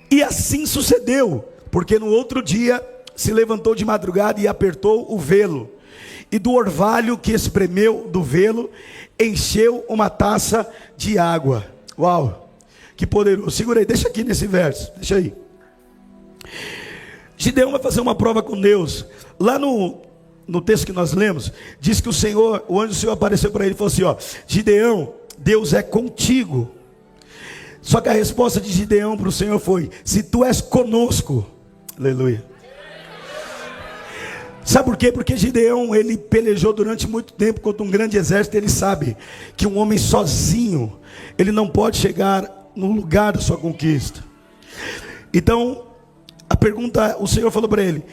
[SPEAKER 2] E assim sucedeu, porque no outro dia se levantou de madrugada e apertou o velo, e do orvalho que espremeu do velo, encheu uma taça de água. Uau, que poderoso. Segura aí, deixa aqui nesse verso, deixa aí. Gideão vai fazer uma prova com Deus. Lá no texto que nós lemos, diz que o anjo do Senhor apareceu para ele e falou assim, ó: Gideão, Deus é contigo. Só que a resposta de Gideão para o Senhor foi: se tu és conosco. Aleluia. Sabe por quê? Porque Gideão, ele pelejou durante muito tempo contra um grande exército. Ele sabe que um homem sozinho, ele não pode chegar no lugar da sua conquista. Então, a pergunta, o Senhor falou para ele: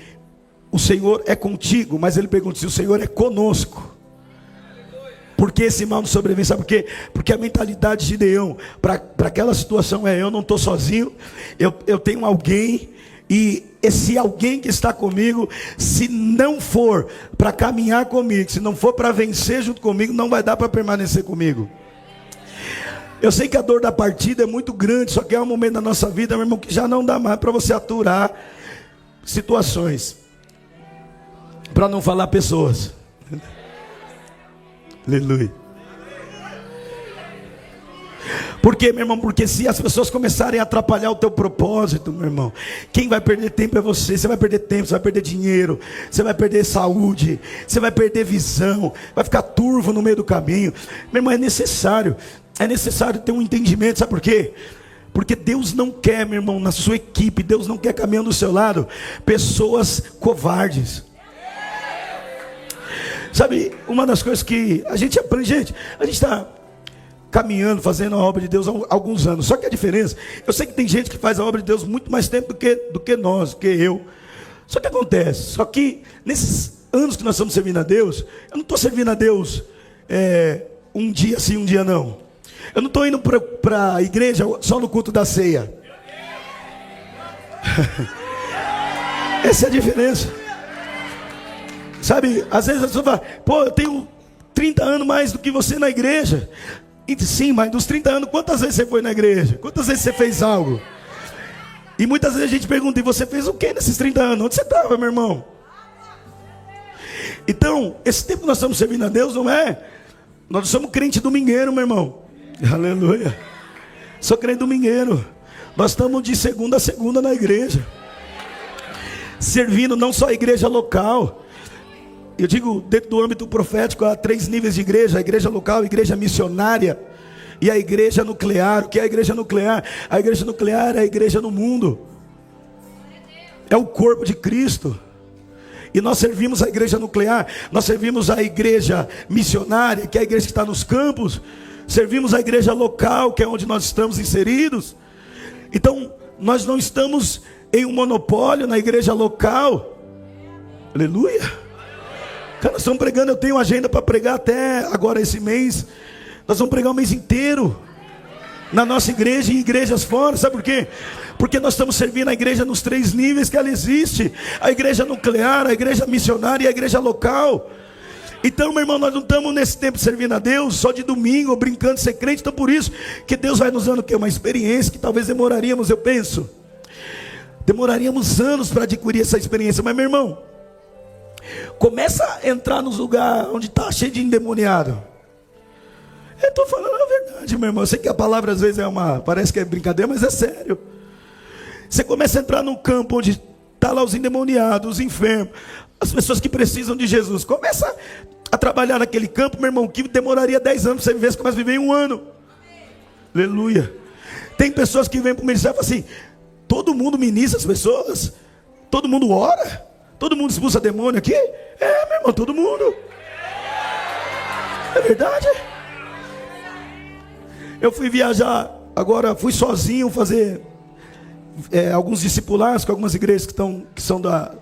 [SPEAKER 2] o Senhor é contigo. Mas ele pergunta se o Senhor é conosco. Porque esse mal não sobrevive. Sabe por quê? Porque a mentalidade de Gideão para aquela situação é: eu não estou sozinho, eu tenho alguém. E esse alguém que está comigo, se não for para caminhar comigo, se não for para vencer junto comigo, não vai dar para permanecer comigo. Eu sei que a dor da partida é muito grande, só que é um momento da nossa vida, meu irmão, que já não dá mais para você aturar situações, para não falar pessoas. Aleluia. Por quê, meu irmão? Porque se as pessoas começarem a atrapalhar o teu propósito, meu irmão, quem vai perder tempo é você. Você vai perder tempo, você vai perder dinheiro, você vai perder saúde, você vai perder visão, vai ficar turvo no meio do caminho. Meu irmão, é necessário ter um entendimento. Sabe por quê? Porque Deus não quer, meu irmão, na sua equipe, Deus não quer caminhando do seu lado pessoas covardes. Sabe, uma das coisas que a gente aprende, a gente está caminhando, fazendo a obra de Deus há alguns anos. Só que a diferença, eu sei que tem gente que faz a obra de Deus muito mais tempo do que nós, do que eu. Só que acontece, só que nesses anos que nós estamos servindo a Deus, eu não estou servindo a Deus um dia sim, um dia não. Eu não estou indo para a igreja só no culto da ceia. Essa é a diferença. Sabe, às vezes a pessoa fala: pô, eu tenho 30 anos mais do que você na igreja. E sim, mas dos 30 anos, quantas vezes você foi na igreja? Quantas vezes você fez algo? E muitas vezes a gente pergunta: e você fez o que nesses 30 anos? Onde você estava, meu irmão? Então, esse tempo que nós estamos servindo a Deus, não é? Nós somos crente domingueiro, meu irmão. Aleluia. Sou crente domingueiro. Nós estamos de segunda a segunda na igreja. servindo não só a igreja local. Eu digo, dentro do âmbito profético, há 3 níveis de igreja: a igreja local, a igreja missionária e a igreja nuclear. O que é a igreja nuclear? A igreja nuclear é a igreja no mundo, é o corpo de Cristo. E nós servimos a igreja nuclear, nós servimos a igreja missionária, que é a igreja que está nos campos, servimos a igreja local, que é onde nós estamos inseridos. Então, nós não estamos em um monopólio na igreja local. Aleluia. Cara, nós estamos pregando, eu tenho agenda para pregar até agora esse mês. Nós vamos pregar o mês inteiro na nossa igreja e em igrejas fora. Sabe por quê? Porque nós estamos servindo a igreja nos 3 níveis que ela existe: a igreja nuclear, a igreja missionária e a igreja local. Então, meu irmão, nós não estamos nesse tempo servindo a Deus só de domingo, brincando de ser crente. Então por isso que Deus vai nos dando o quê? Uma experiência que talvez demoraríamos, eu penso, demoraríamos anos para adquirir essa experiência. Mas, meu irmão, começa a entrar nos lugares onde está cheio de endemoniado. Eu estou falando a verdade, meu irmão. Eu sei que a palavra às vezes parece que é brincadeira, mas é sério. Você começa a entrar num campo onde está lá os endemoniados, os enfermos, as pessoas que precisam de Jesus. Começa a trabalhar naquele campo, meu irmão, que demoraria 10 anos para você viver, você começa a viver em 1 ano. Aleluia. Tem pessoas que vêm para o ministério e falam assim: todo mundo ministra as pessoas, todo mundo ora, todo mundo expulsa demônio aqui. É, meu irmão, todo mundo. É verdade. Eu fui viajar, agora fui sozinho fazer alguns discipulados com algumas igrejas que são da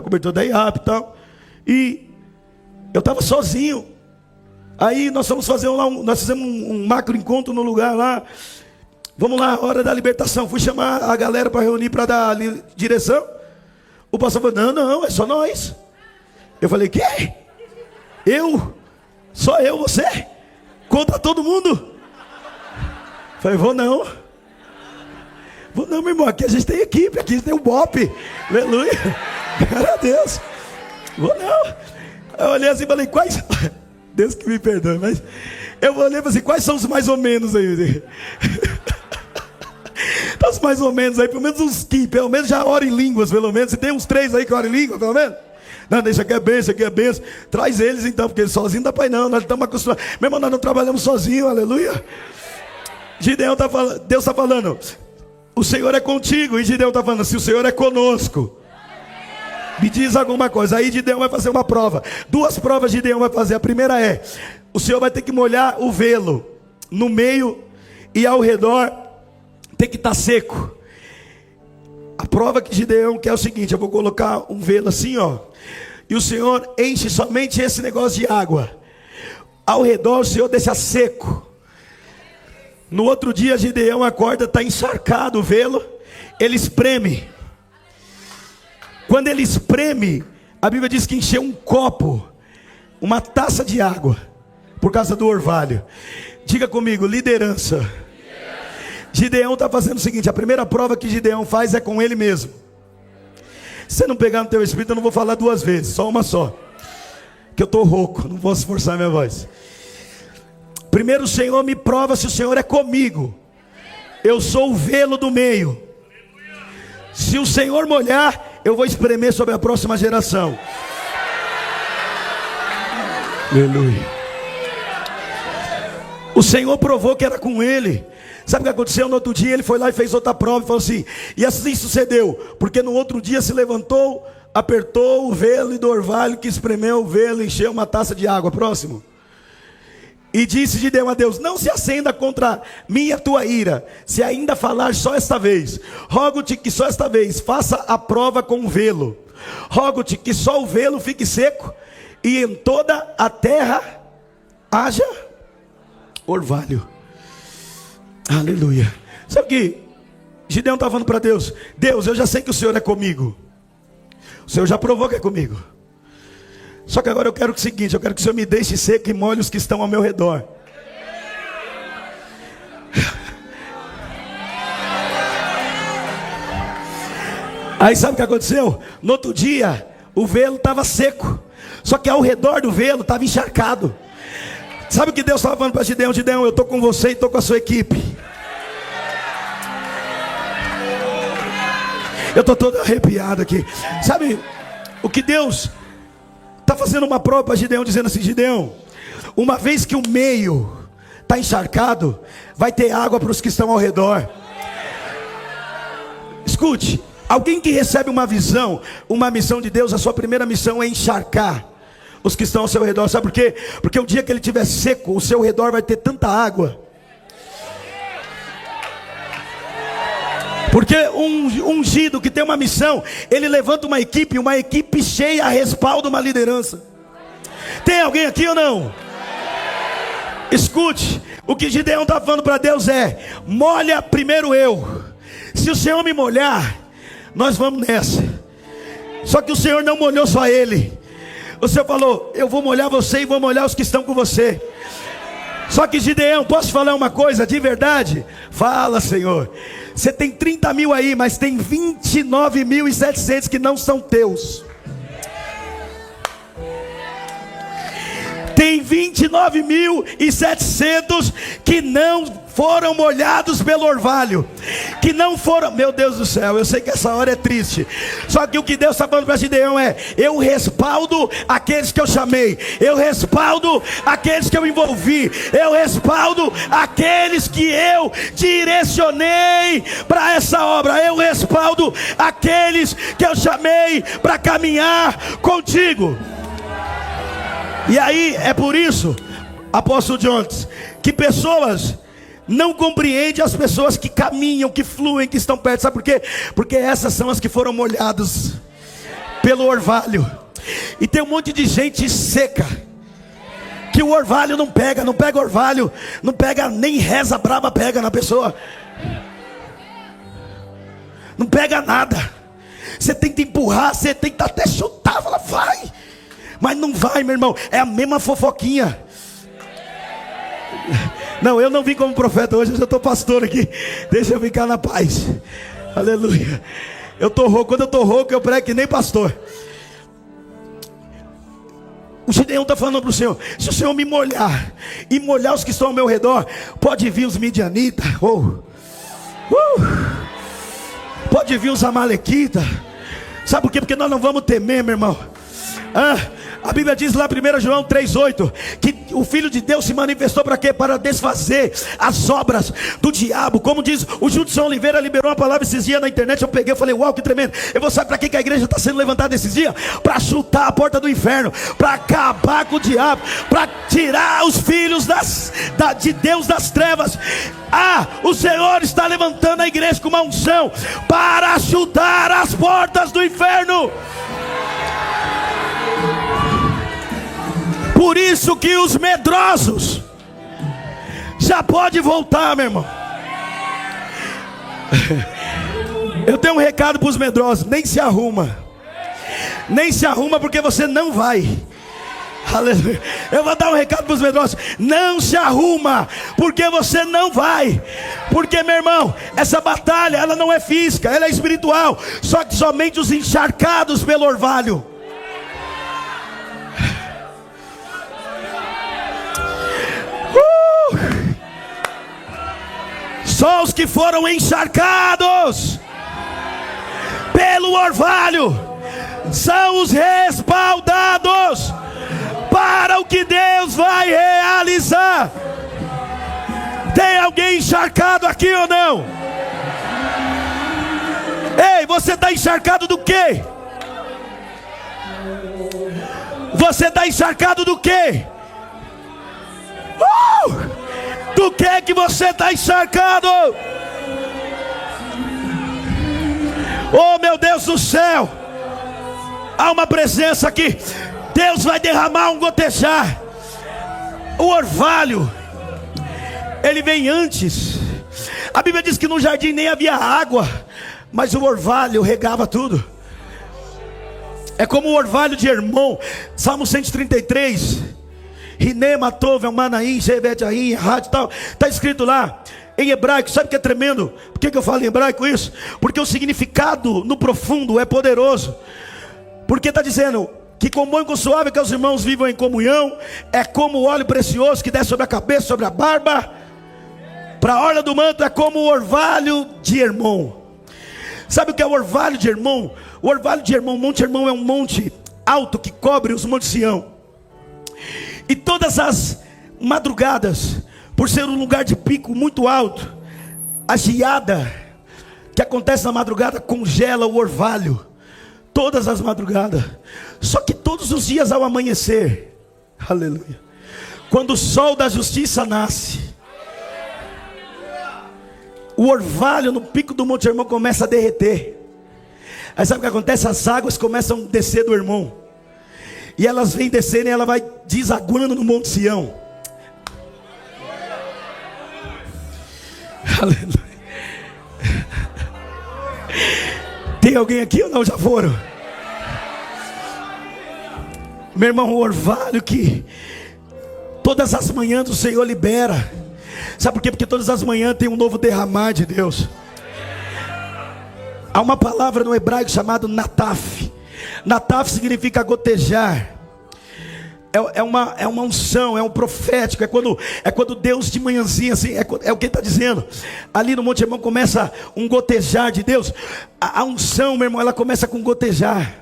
[SPEAKER 2] cobertura da IAP e tal. E eu estava sozinho. Aí nós fomos fazer nós fizemos um macro encontro no lugar lá. Vamos lá, hora da libertação. Fui chamar a galera para reunir, para dar direção. O pastor falou: não, é só nós. Eu falei: quê? Só eu, você? Contra todo mundo? Falei: vou não, meu irmão, aqui a gente tem equipe, aqui a gente tem um BOP, aleluia, glória a Deus, vou não. Eu olhei assim e falei: quais, Deus que me perdoe, mas eu olhei e falei assim: quais são os mais ou menos aí? Tá os mais ou menos aí, pelo menos uns que, pelo menos já oram em línguas, pelo menos, se tem uns 3 aí que oram em língua, pelo menos. Não, deixa aqui é benção, aqui é benção. Traz eles então, porque sozinho não dá para ir não, nós estamos acostumados. Meu irmão, nós não trabalhamos sozinhos, aleluia. Gideão está falando, Deus está falando: o Senhor é contigo. E Gideão está falando: se o Senhor é conosco, me diz alguma coisa. Aí Gideão vai fazer uma prova. 2 provas Gideão vai fazer. A primeira é: o Senhor vai ter que molhar o velo no meio e ao redor tem que estar seco. A prova que Gideão quer é o seguinte: eu vou colocar um velo assim, ó, e o Senhor enche somente esse negócio de água. Ao redor o Senhor deixa seco. No outro dia Gideão acorda, está encharcado o velo. Ele espreme. Quando ele espreme, a Bíblia diz que encheu um copo, uma taça de água, por causa do orvalho. Diga comigo: liderança. Gideão está fazendo o seguinte: a primeira prova que Gideão faz é com ele mesmo. Se você não pegar no teu espírito, eu não vou falar 2 vezes, só uma só, que eu estou rouco, não posso forçar minha voz. Primeiro, o Senhor me prova se o Senhor é comigo. Eu sou o velo do meio. Se o Senhor molhar, eu vou espremer sobre a próxima geração. Aleluia. O Senhor provou que era com ele. Sabe o que aconteceu? No outro dia ele foi lá e fez outra prova e falou assim: e assim sucedeu, porque no outro dia se levantou, apertou o velo e do orvalho que espremeu o velo, encheu uma taça de água. Próximo. E disse Gideão a Deus: não se acenda contra mim a tua ira, se ainda falar só esta vez. Rogo-te que só esta vez faça a prova com o velo. Rogo-te que só o velo fique seco e em toda a terra haja orvalho. Aleluia. Sabe o que Gideão está falando para Deus? Deus, eu já sei que o Senhor é comigo. O Senhor já provou que é comigo. Só que agora eu quero o seguinte: eu quero que o Senhor me deixe seco e molhe os que estão ao meu redor. Aí sabe o que aconteceu? No outro dia o velo estava seco, só que ao redor do velo estava encharcado. Sabe o que Deus estava falando para Gideão? Gideão, eu estou com você e estou com a sua equipe. Eu estou todo arrepiado aqui. Sabe o que Deus está fazendo uma prova para Gideão, dizendo assim: Gideão, uma vez que o meio está encharcado, vai ter água para os que estão ao redor. Escute, alguém que recebe uma visão, uma missão de Deus, a sua primeira missão é encharcar os que estão ao seu redor. Sabe por quê? Porque o dia que ele estiver seco, o seu redor vai ter tanta água. Porque um ungido que tem uma missão, ele levanta uma equipe cheia, respalda uma liderança. Tem alguém aqui ou não? Escute, o que Gideão está falando para Deus é: molha primeiro eu. Se o Senhor me molhar, nós vamos nessa. Só que o Senhor não molhou só ele. O Senhor falou: eu vou molhar você e vou molhar os que estão com você. Só que Gideão, posso falar uma coisa de verdade? Fala, Senhor. Você tem 30 mil aí, mas tem 29.700 que não são teus. Tem 29.700 que não foram molhados pelo orvalho, que não foram. Meu Deus do céu, eu sei que essa hora é triste. Só que o que Deus está falando para Gideão é: eu respaldo aqueles que eu chamei, eu respaldo aqueles que eu envolvi, eu respaldo aqueles que eu direcionei para essa obra, eu respaldo aqueles que eu chamei para caminhar contigo. E aí é por isso, apóstolo Jones, que pessoas não compreendem as pessoas que caminham, que fluem, que estão perto. Sabe por quê? Porque essas são as que foram molhadas pelo orvalho. E tem um monte de gente seca, que o orvalho não pega orvalho, não pega, nem reza braba pega na pessoa, não pega nada. Você tenta empurrar, você tenta até chutar, fala vai, mas não vai, meu irmão, é a mesma fofoquinha. Não, eu não vim como profeta hoje, eu já estou pastor aqui. Deixa eu ficar na paz. Aleluia. Eu estou rouco, quando eu estou rouco eu prego que nem pastor. O Gideão está falando para o Senhor: se o Senhor me molhar e molhar os que estão ao meu redor, pode vir os midianitas, pode vir os amalequitas. Sabe por quê? Porque nós não vamos temer, meu irmão. A Bíblia diz lá, 1 João 3,8, que o Filho de Deus se manifestou para quê? Para desfazer as obras do diabo. Como diz o Judson Oliveira, liberou uma palavra esses dias na internet. Eu peguei e falei: uau, que tremendo. Eu vou saber para que a igreja está sendo levantada esses dias? Para chutar a porta do inferno, para acabar com o diabo, para tirar os filhos de Deus das trevas. O Senhor está levantando a igreja com uma unção para chutar as portas do inferno. Por isso que os medrosos já pode voltar, meu irmão. Eu tenho um recado para os medrosos: nem se arruma, porque você não vai. Aleluia. Eu vou dar um recado para os medrosos: não se arruma, porque você não vai. Porque, meu irmão, essa batalha, ela não é física, ela é espiritual. Só que somente os encharcados pelo orvalho. Só os que foram encharcados pelo orvalho são os respaldados para o que Deus vai realizar. Tem alguém encharcado aqui ou não? Ei, você está encharcado do quê? Você está encharcado do quê? Do que você está encharcado? Oh, meu Deus do céu, há uma presença aqui. Deus vai derramar um gotejar. O orvalho, ele vem antes. A Bíblia diz que no jardim nem havia água, mas o orvalho regava tudo. É como o orvalho de Hermon. Salmo 133. Rinema, Tove, Manaim, Jebediaim, Rádio, tal. Está escrito lá em hebraico. Sabe o que é tremendo? Por que eu falo em hebraico isso? Porque o significado no profundo é poderoso. Porque está dizendo que com bom e com suave que os irmãos vivam em comunhão. É como o óleo precioso que desce sobre a cabeça, sobre a barba, para a orla do manto. É como o orvalho de Hermon. Sabe o que é o orvalho de Hermon? O orvalho de Hermon, Monte Hermon é um monte alto que cobre os montes Sião. E todas as madrugadas, por ser um lugar de pico muito alto, a geada que acontece na madrugada congela o orvalho. Todas as madrugadas. Só que todos os dias ao amanhecer, aleluia, quando o sol da justiça nasce, o orvalho no pico do Monte Hermon começa a derreter. Aí sabe o que acontece? As águas começam a descer do Hermon, e elas vêm descendo e ela vai desaguando no Monte Sião. Aleluia. Tem alguém aqui ou não? Já foram? Meu irmão, o orvalho que todas as manhãs o Senhor libera. Sabe por quê? Porque todas as manhãs tem um novo derramar de Deus. Há uma palavra no hebraico chamada nataf. Nataf significa gotejar. É uma unção, é um profético. É quando Deus de manhãzinha assim, é o que ele está dizendo. Ali no Monte Hermon começa um gotejar de Deus. A unção, meu irmão, ela começa com gotejar.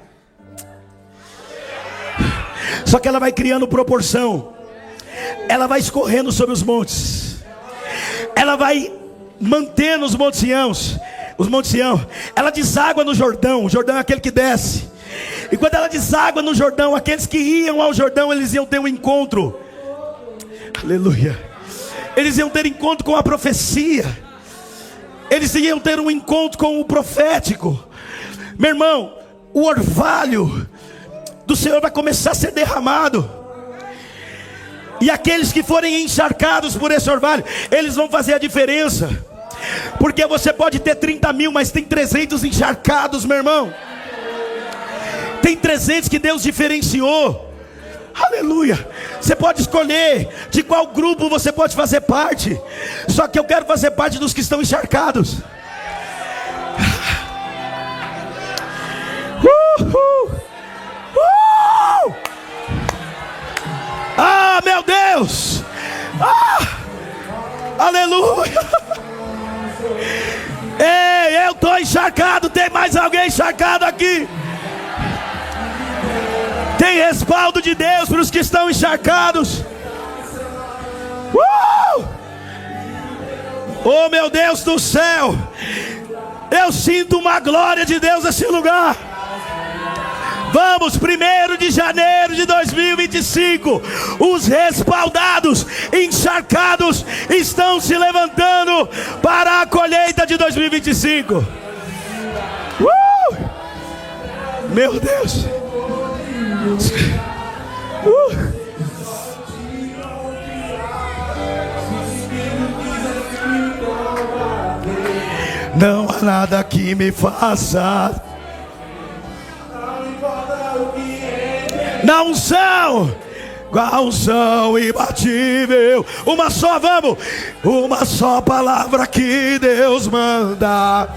[SPEAKER 2] Só que ela vai criando proporção. Ela vai escorrendo sobre os montes. Ela vai mantendo os montes Sião. Os montes Sião. Ela deságua no Jordão. O Jordão é aquele que desce. E quando ela deságua no Jordão, aqueles que iam ao Jordão, eles iam ter um encontro. Aleluia. Eles iam ter encontro com a profecia. Eles iam ter um encontro com o profético. Meu irmão, o orvalho do Senhor vai começar a ser derramado. E aqueles que forem encharcados por esse orvalho, eles vão fazer a diferença. Porque você pode ter 30 mil, mas tem 300 encharcados, meu irmão. Tem 300 que Deus diferenciou. Aleluia. Você pode escolher de qual grupo você pode fazer parte. Só que eu quero fazer parte dos que estão encharcados. Ah, meu Deus. Aleluia. Ei, eu estou encharcado. Tem mais alguém encharcado aqui? Tem respaldo de Deus para os que estão encharcados. Oh, meu Deus do céu, eu sinto uma glória de Deus nesse lugar. Vamos, 1º de janeiro de 2025, os respaldados, encharcados, estão se levantando para a colheita de 2025. Meu Deus. Não há nada que me faça. Na unção, com a unção imbatível, uma só, vamos, uma só palavra que Deus manda.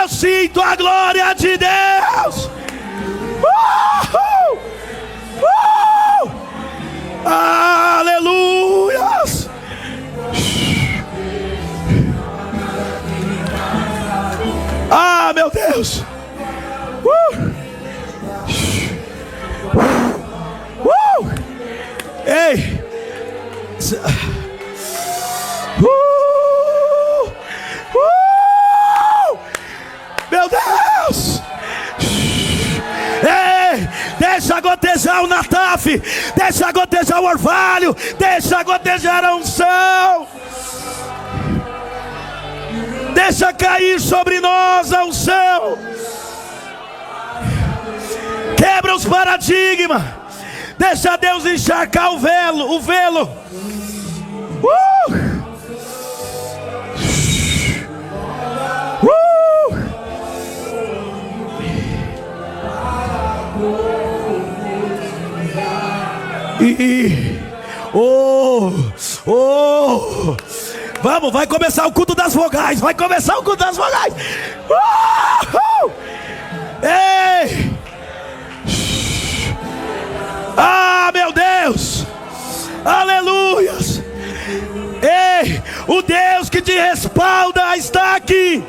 [SPEAKER 2] Eu sinto a glória de Deus. Aleluias. Ah, meu Deus. Ei. Meu Deus. Ei, deixa gotejar o nataf, deixa gotejar o orvalho, deixa gotejar a unção. Deixa cair sobre nós a unção. Quebra os paradigmas. Deixa Deus encharcar o velo. Vamos, vai começar o culto das vogais. Ei! Ah, meu Deus! Aleluias! Ei, o Deus que que te respalda está aqui.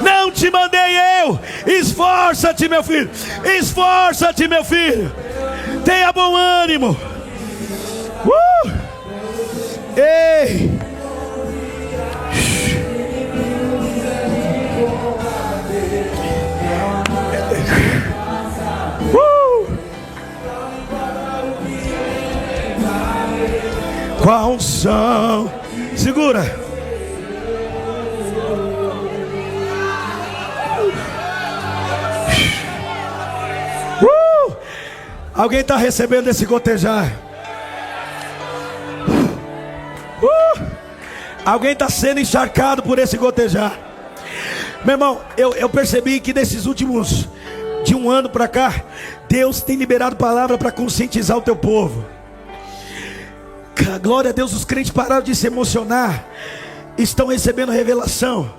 [SPEAKER 2] Não te mandei eu. Esforça-te, meu filho. Esforça-te, meu filho. Tenha bom ânimo. Ei. Com a unção. Segura. Alguém está recebendo esse gotejar? Alguém está sendo encharcado por esse gotejar? Meu irmão, eu percebi que nesses últimos de um ano para cá, Deus tem liberado palavra para conscientizar o teu povo. Glória a Deus, os crentes pararam de se emocionar, estão recebendo revelação.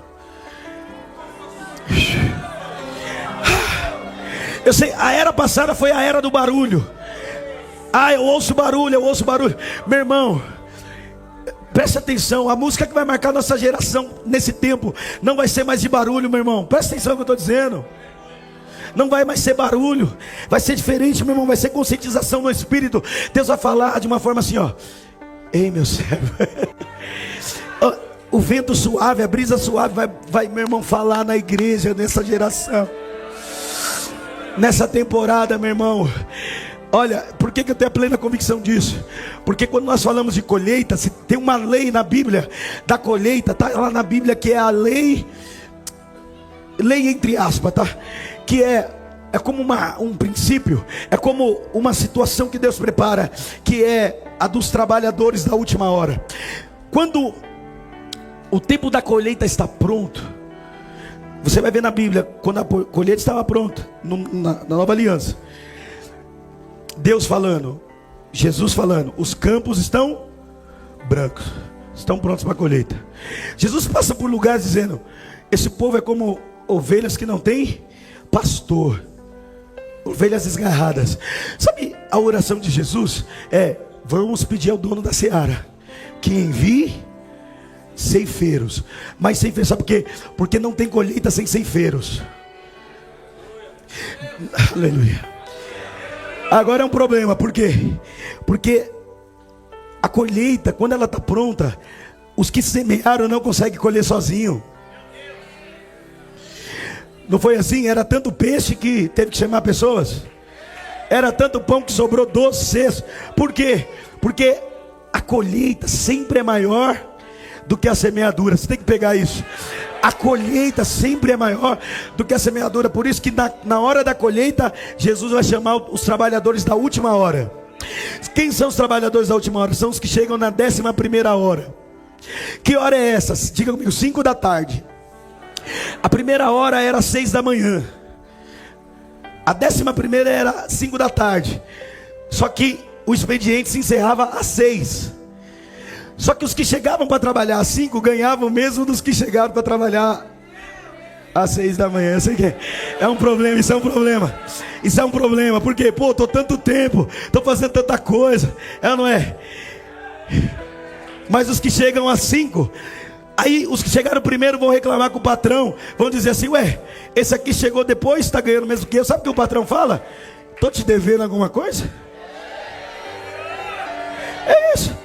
[SPEAKER 2] Eu sei, a era passada foi a era do barulho. Eu ouço barulho, eu ouço barulho. Meu irmão, preste atenção, a música que vai marcar nossa geração nesse tempo não vai ser mais de barulho, meu irmão. Presta atenção no que eu estou dizendo. Não vai mais ser barulho, vai ser diferente, meu irmão. Vai ser conscientização no Espírito. Deus vai falar de uma forma assim, ó. Ei, meu servo. O vento suave, a brisa suave vai, meu irmão, falar na igreja nessa geração. Nessa temporada, meu irmão. Olha, por que eu tenho a plena convicção disso? Porque quando nós falamos de colheita, se tem uma lei na Bíblia da colheita, tá lá na Bíblia, que é a lei entre aspas, tá? Que é como um princípio, é como uma situação que Deus prepara, que é a dos trabalhadores da última hora. Quando o tempo da colheita está pronto, você vai ver na Bíblia, quando a colheita estava pronta, na nova aliança, Deus falando, Jesus falando, os campos estão brancos, estão prontos para a colheita. Jesus passa por lugares dizendo, esse povo é como ovelhas que não têm pastor, ovelhas desgarradas. Sabe a oração de Jesus? Vamos pedir ao dono da seara que envie ceifeiros. Mas ceifeiros, sabe por quê? Porque não tem colheita sem ceifeiros. Aleluia. Agora é um problema, por quê? Porque a colheita, quando ela está pronta, os que semearam não conseguem colher sozinho. Não foi assim? Era tanto peixe que teve que chamar pessoas. Era tanto pão que sobrou 12 cestos. Por quê? Porque a colheita sempre é maior do que a semeadura. Você tem que pegar isso. A colheita sempre é maior do que a semeadura. Por isso que na hora da colheita, Jesus vai chamar os trabalhadores da última hora. Quem são os trabalhadores da última hora? São os que chegam na 11ª hora. Que hora é essa? Diga comigo, 5 da tarde. A primeira hora era 6 da manhã. A 11ª era 5 da tarde. Só que o expediente se encerrava às 6. Só que os que chegavam para trabalhar às 5 ganhavam mesmo dos que chegaram para trabalhar às 6 da manhã. Eu sei que é um problema, isso é um problema. Isso é um problema, porque, tô tanto tempo, tô fazendo tanta coisa. Não é? Mas os que chegam às 5, aí os que chegaram primeiro vão reclamar com o patrão. Vão dizer assim, esse aqui chegou depois, está ganhando mesmo que eu. Sabe o que o patrão fala? Estou te devendo alguma coisa? É isso.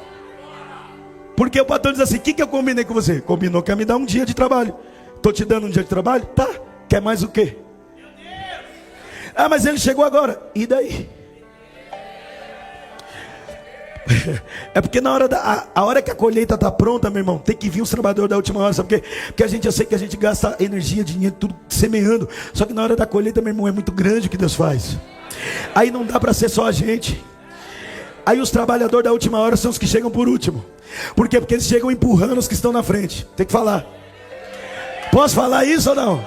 [SPEAKER 2] Porque o patrão diz assim, o que eu combinei com você? Combinou que ia me dar um dia de trabalho. Estou te dando um dia de trabalho? Tá, quer mais o quê? Mas ele chegou agora. E daí? É porque na hora a hora que a colheita está pronta, meu irmão, tem que vir os trabalhadores da última hora. Sabe por quê? Porque eu sei que a gente gasta energia, dinheiro, tudo semeando. Só que na hora da colheita, meu irmão, é muito grande o que Deus faz. Aí não dá para ser só a gente. Aí os trabalhadores da última hora são os que chegam por último. Por quê? Porque eles chegam empurrando os que estão na frente. Tem que falar. Posso falar isso ou não?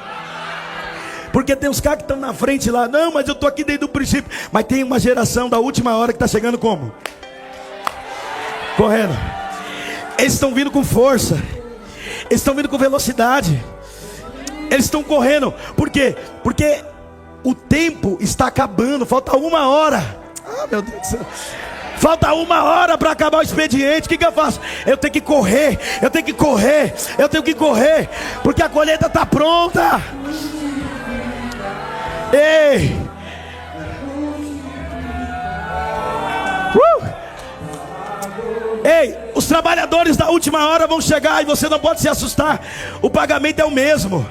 [SPEAKER 2] Porque tem os caras que estão na frente lá. Não, mas eu estou aqui desde o princípio. Mas tem uma geração da última hora que está chegando como? Correndo. Eles estão vindo com força. Eles estão vindo com velocidade. Eles estão correndo. Por quê? Porque o tempo está acabando. Falta 1 hora. Meu Deus do céu. Falta 1 hora para acabar o expediente. O que eu faço? Eu tenho que correr, eu tenho que correr, eu tenho que correr, porque a colheita está pronta. Ei! Ei, os trabalhadores da última hora vão chegar e você não pode se assustar. O pagamento é o mesmo.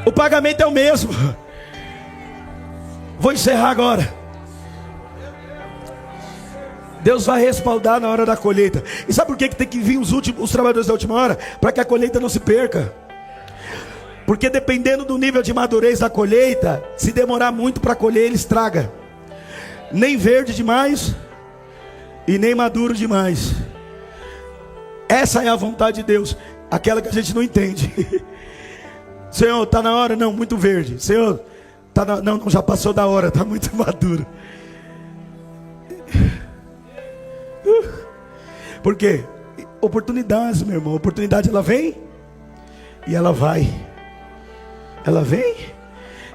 [SPEAKER 2] O pagamento é o mesmo. Vou encerrar agora. Deus vai respaldar na hora da colheita. E sabe por que tem que vir os trabalhadores da última hora? Para que a colheita não se perca. Porque dependendo do nível de madurez da colheita, se demorar muito para colher, ele estraga. Nem verde demais e nem maduro demais. Essa é a vontade de Deus, aquela que a gente não entende. Senhor, está na hora? Não, muito verde. Senhor, não, já passou da hora, está muito maduro. Por quê? Oportunidades, meu irmão. Oportunidade, ela vem e ela vai. Ela vem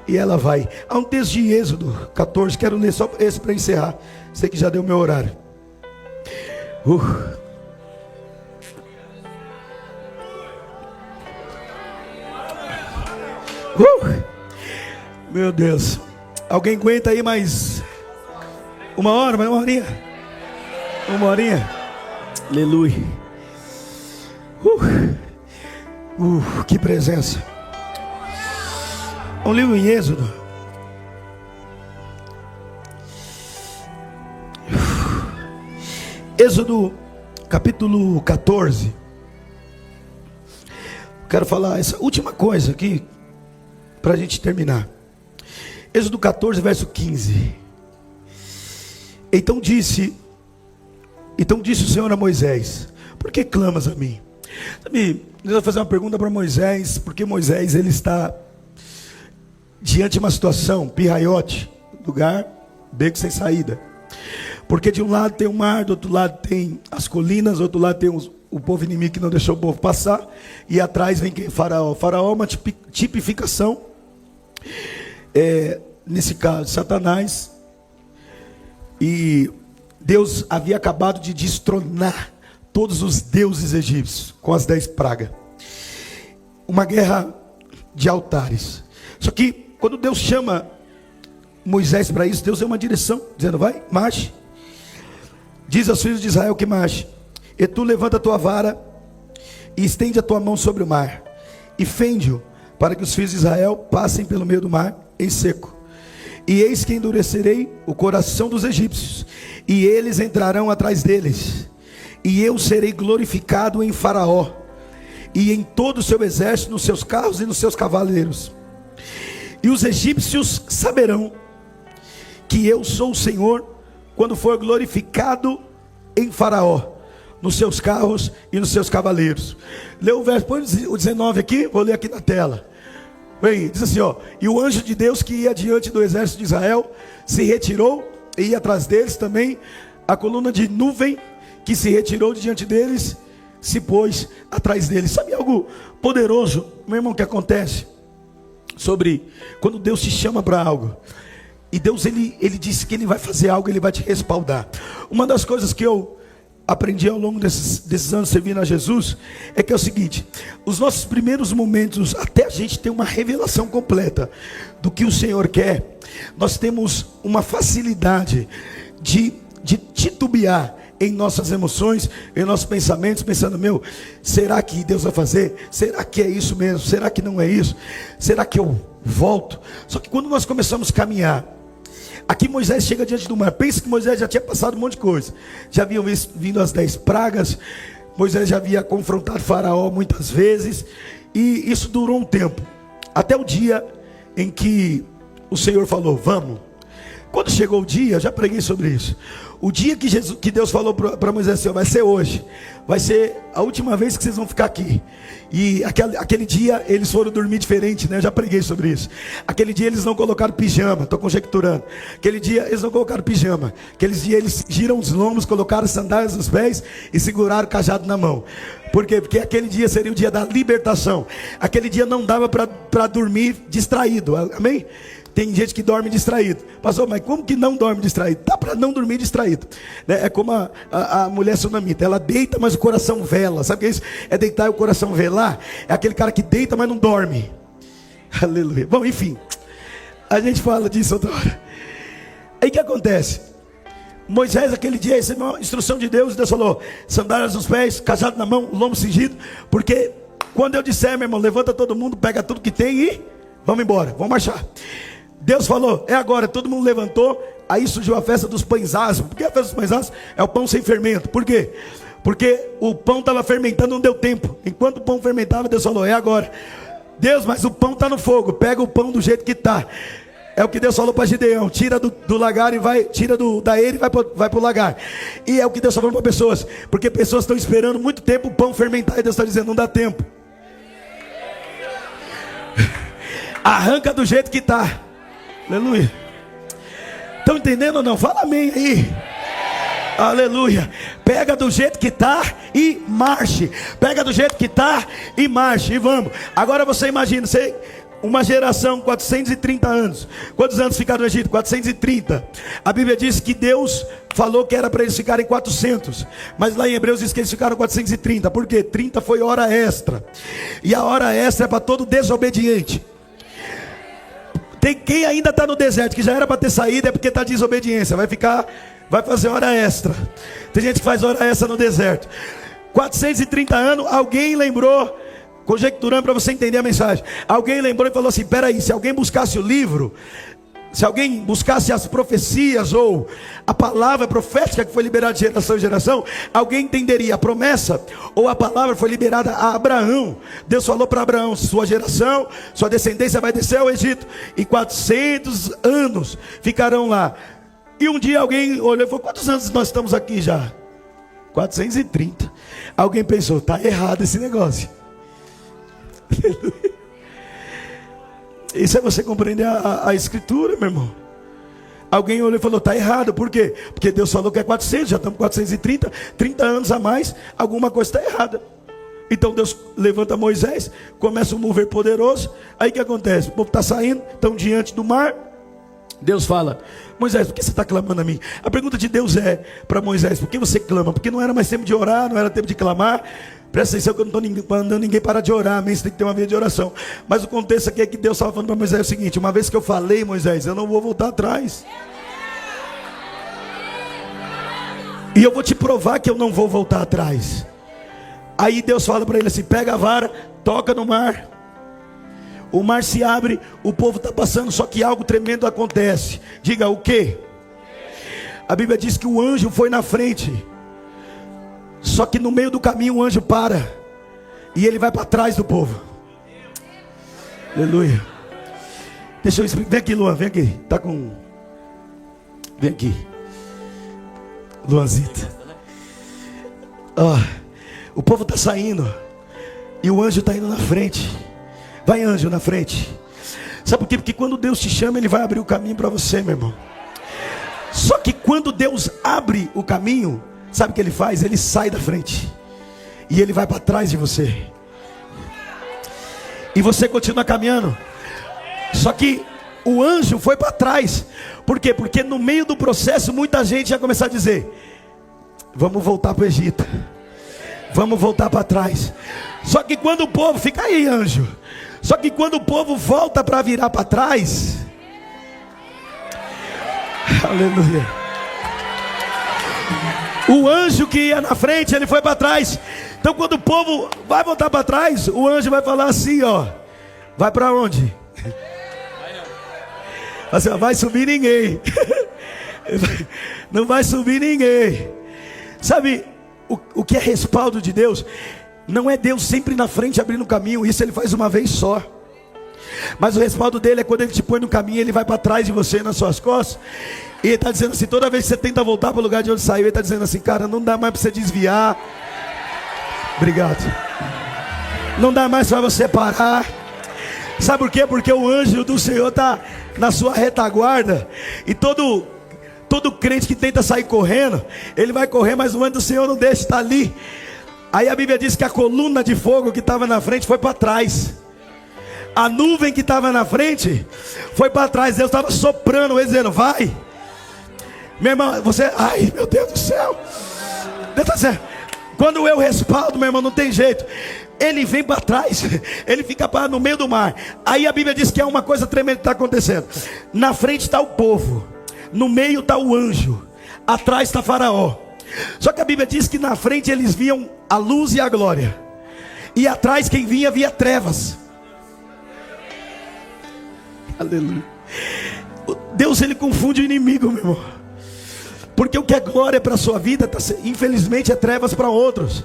[SPEAKER 2] e ela vai. Há um texto de Êxodo 14, quero ler só esse para encerrar. Sei que já deu meu horário. Meu Deus. Alguém aguenta aí mais 1 hora, mais 1 horinha? 1 horinha? Aleluia. Que presença. Um livro em Êxodo. Êxodo capítulo 14. Quero falar essa última coisa aqui para a gente terminar. Êxodo 14, verso 15. Então disse o Senhor a Moisés: por que clamas a mim? Sabe, eu vou fazer uma pergunta para Moisés, porque Moisés ele está diante de uma situação, pirraiote, lugar, beco sem saída. Porque de um lado tem o mar, do outro lado tem as colinas, do outro lado tem o povo inimigo que não deixou o povo passar, e atrás vem quem? Faraó. Faraó é uma tipificação, nesse caso, Satanás. E Deus havia acabado de destronar todos os deuses egípcios com as 10 pragas. Uma guerra de altares. Só que quando Deus chama Moisés para isso, Deus deu uma direção, dizendo: vai, marche. Diz aos filhos de Israel que marche. E tu levanta a tua vara e estende a tua mão sobre o mar e fende-o, para que os filhos de Israel passem pelo meio do mar em seco. E eis que endurecerei o coração dos egípcios, e eles entrarão atrás deles, e eu serei glorificado em Faraó e em todo o seu exército, nos seus carros e nos seus cavaleiros. E os egípcios saberão que eu sou o Senhor, quando for glorificado em Faraó, nos seus carros e nos seus cavaleiros. Leu o verso, põe o 19 aqui, vou ler aqui na tela. Bem, diz assim, ó: e o anjo de Deus que ia diante do exército de Israel se retirou, e ia atrás deles também a coluna de nuvem que se retirou de diante deles, se pôs atrás deles. Sabe algo poderoso, meu irmão, que acontece sobre quando Deus te chama para algo? E Deus, ele disse que Ele vai fazer algo, Ele vai te respaldar. Uma das coisas que eu aprendi ao longo desses anos servindo a Jesus, é que é o seguinte: os nossos primeiros momentos, até a gente ter uma revelação completa do que o Senhor quer, nós temos uma facilidade de titubear em nossas emoções, em nossos pensamentos, pensando: meu, será que Deus vai fazer? Será que é isso mesmo? Será que não é isso? Será que eu volto? Só que quando nós começamos a caminhar, aqui Moisés chega diante do mar. Pensa que Moisés já tinha passado um monte de coisa. Já haviam vindo as 10 pragas. Moisés já havia confrontado Faraó muitas vezes. E isso durou um tempo, até o dia em que o Senhor falou: vamos. Quando chegou o dia, eu já preguei sobre isso. O dia que Deus falou para Moisés assim: vai ser hoje, vai ser a última vez que vocês vão ficar aqui. E aquele dia eles foram dormir diferente, né? Eu já preguei sobre isso. Aquele dia eles não colocaram pijama, estou conjecturando. Aquele dia eles não colocaram pijama. Aquele dia eles giram os lombos, colocaram sandálias nos pés e seguraram o cajado na mão. Por quê? Porque aquele dia seria o dia da libertação. Aquele dia não dava para dormir distraído. Amém? Tem gente que dorme distraído. Pastor, mas como que não dorme distraído? Dá para não dormir distraído, né? É como a mulher sunamita. Ela deita, mas o coração vela. Sabe o que é isso? É deitar e o coração velar. É aquele cara que deita, mas não dorme. Aleluia. Bom, enfim, a gente fala disso outra hora. Aí o que acontece? Moisés, aquele dia, recebeu uma instrução de Deus. Deus falou: sandálias nos pés, cajado na mão, lombo cingido. Porque quando eu disser, meu irmão, levanta todo mundo, pega tudo que tem e vamos embora, vamos marchar. Deus falou: é agora. Todo mundo levantou. Aí surgiu a festa dos pães asmos. Por que a festa dos pães asmos? É o pão sem fermento. Por quê? Porque o pão estava fermentando, não deu tempo. Enquanto o pão fermentava, Deus falou: é agora. Deus, mas o pão está no fogo. Pega o pão do jeito que está. É o que Deus falou para Gideão: tira do lagar e vai, tira da eira e vai para o lagar. E é o que Deus está falando para pessoas, porque pessoas estão esperando muito tempo o pão fermentar, e Deus está dizendo: não dá tempo. Arranca do jeito que está. Aleluia. Estão entendendo ou não? Fala amém aí. Aleluia. Pega do jeito que está e marche. Pega do jeito que está e marche. E vamos. Agora você imagina, uma geração, 430 anos. Quantos anos ficaram no Egito? 430. A Bíblia diz que Deus falou que era para eles ficarem 400. Mas lá em Hebreus diz que eles ficaram 430. Por quê? 30 foi hora extra. E a hora extra é para todo desobediente. Tem quem ainda está no deserto, que já era para ter saído, é porque está desobediência. Vai fazer hora extra. Tem gente que faz hora extra no deserto. 430 anos, alguém lembrou, conjecturando para você entender a mensagem. Alguém lembrou e falou assim: peraí, se alguém buscasse o livro, se alguém buscasse as profecias ou a palavra profética que foi liberada de geração em geração, alguém entenderia a promessa ou a palavra foi liberada a Abraão. Deus falou para Abraão: sua geração, sua descendência vai descer ao Egito, e 400 anos ficarão lá. E um dia alguém olhou e falou: quantos anos nós estamos aqui já? 430. Alguém pensou: está errado esse negócio. Isso é você compreender a escritura, meu irmão. Alguém olhou e falou: está errado. Por quê? Porque Deus falou que é 400, já estamos 430, 30 anos a mais, alguma coisa está errada. Então Deus levanta Moisés, começa um mover poderoso. Aí o que acontece? O povo está saindo, estão diante do mar. Deus fala: Moisés, por que você está clamando a mim? A pergunta de Deus é para Moisés: por que você clama? Porque não era mais tempo de orar, não era tempo de clamar. Presta atenção que eu não estou mandando ninguém parar de orar, amém? Você tem que ter uma vida de oração. Mas o contexto aqui é que Deus estava falando para Moisés o seguinte: uma vez que eu falei, Moisés, eu não vou voltar atrás. E eu vou te provar que eu não vou voltar atrás. Aí Deus fala para ele assim: pega a vara, toca no mar. O mar se abre, o povo está passando, só que algo tremendo acontece. Diga o quê? A Bíblia diz que o anjo foi na frente. Só que no meio do caminho o anjo para. E ele vai para trás do povo. Aleluia. Deixa eu explicar. Vem aqui, Luan, vem aqui. Vem aqui, Luanzita. O povo está saindo e o anjo está indo na frente. Vai, anjo, na frente. Sabe por quê? Porque quando Deus te chama, Ele vai abrir o caminho para você, meu irmão. Só que quando Deus abre o caminho, sabe o que Ele faz? Ele sai da frente e Ele vai para trás de você. E você continua caminhando. Só que o anjo foi para trás. Por quê? Porque no meio do processo muita gente ia começar a dizer: vamos voltar para o Egito, vamos voltar para trás. Só que quando o povo, fica aí, anjo. Só que quando o povo volta para virar para trás, aleluia, o anjo que ia na frente, ele foi para trás. Então quando o povo vai voltar para trás, o anjo vai falar assim, ó: vai para onde? Assim, ó, vai subir ninguém. Não vai subir ninguém. Sabe o que é respaldo de Deus? Não é Deus sempre na frente abrindo o caminho. Isso Ele faz uma vez só. Mas o respaldo dele é quando Ele te põe no caminho, Ele vai para trás de você, nas suas costas. E Ele está dizendo assim: toda vez que você tenta voltar para o lugar de onde saiu, Ele está dizendo assim: cara, não dá mais para você desviar. Obrigado. Não dá mais para você parar. Sabe por quê? Porque o anjo do Senhor está na sua retaguarda. E todo crente que tenta sair correndo, ele vai correr, mas o anjo do Senhor não deixa, está ali. Aí a Bíblia diz que a coluna de fogo que estava na frente foi para trás. A nuvem que estava na frente foi para trás. Deus estava soprando, ele dizendo, vai. Meu irmão, você, ai meu Deus do céu. Deus está dizendo, quando eu respaldo, meu irmão, não tem jeito. Ele vem para trás, ele fica parado no meio do mar. Aí a Bíblia diz que é uma coisa tremenda que está acontecendo. Na frente está o povo, no meio está o anjo, atrás está Faraó. Só que a Bíblia diz que na frente eles viam a luz e a glória, e atrás quem vinha via trevas. Aleluia. Deus, ele confunde o inimigo, meu irmão, porque o que é glória para a sua vida, infelizmente é trevas para outros.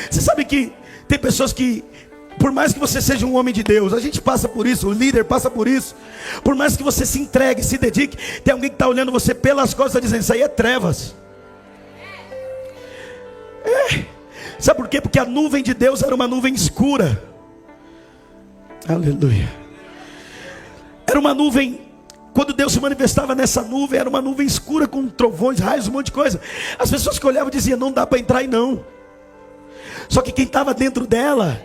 [SPEAKER 2] Você sabe que tem pessoas que, por mais que você seja um homem de Deus, a gente passa por isso, o líder passa por isso. Por mais que você se entregue, se dedique, tem alguém que está olhando você pelas costas dizendo, isso aí é trevas. Sabe por quê? Porque a nuvem de Deus era uma nuvem escura. Aleluia. Era uma nuvem, quando Deus se manifestava nessa nuvem, era uma nuvem escura com trovões, raios, um monte de coisa. As pessoas que olhavam diziam, não dá para entrar aí não. Só que quem estava dentro dela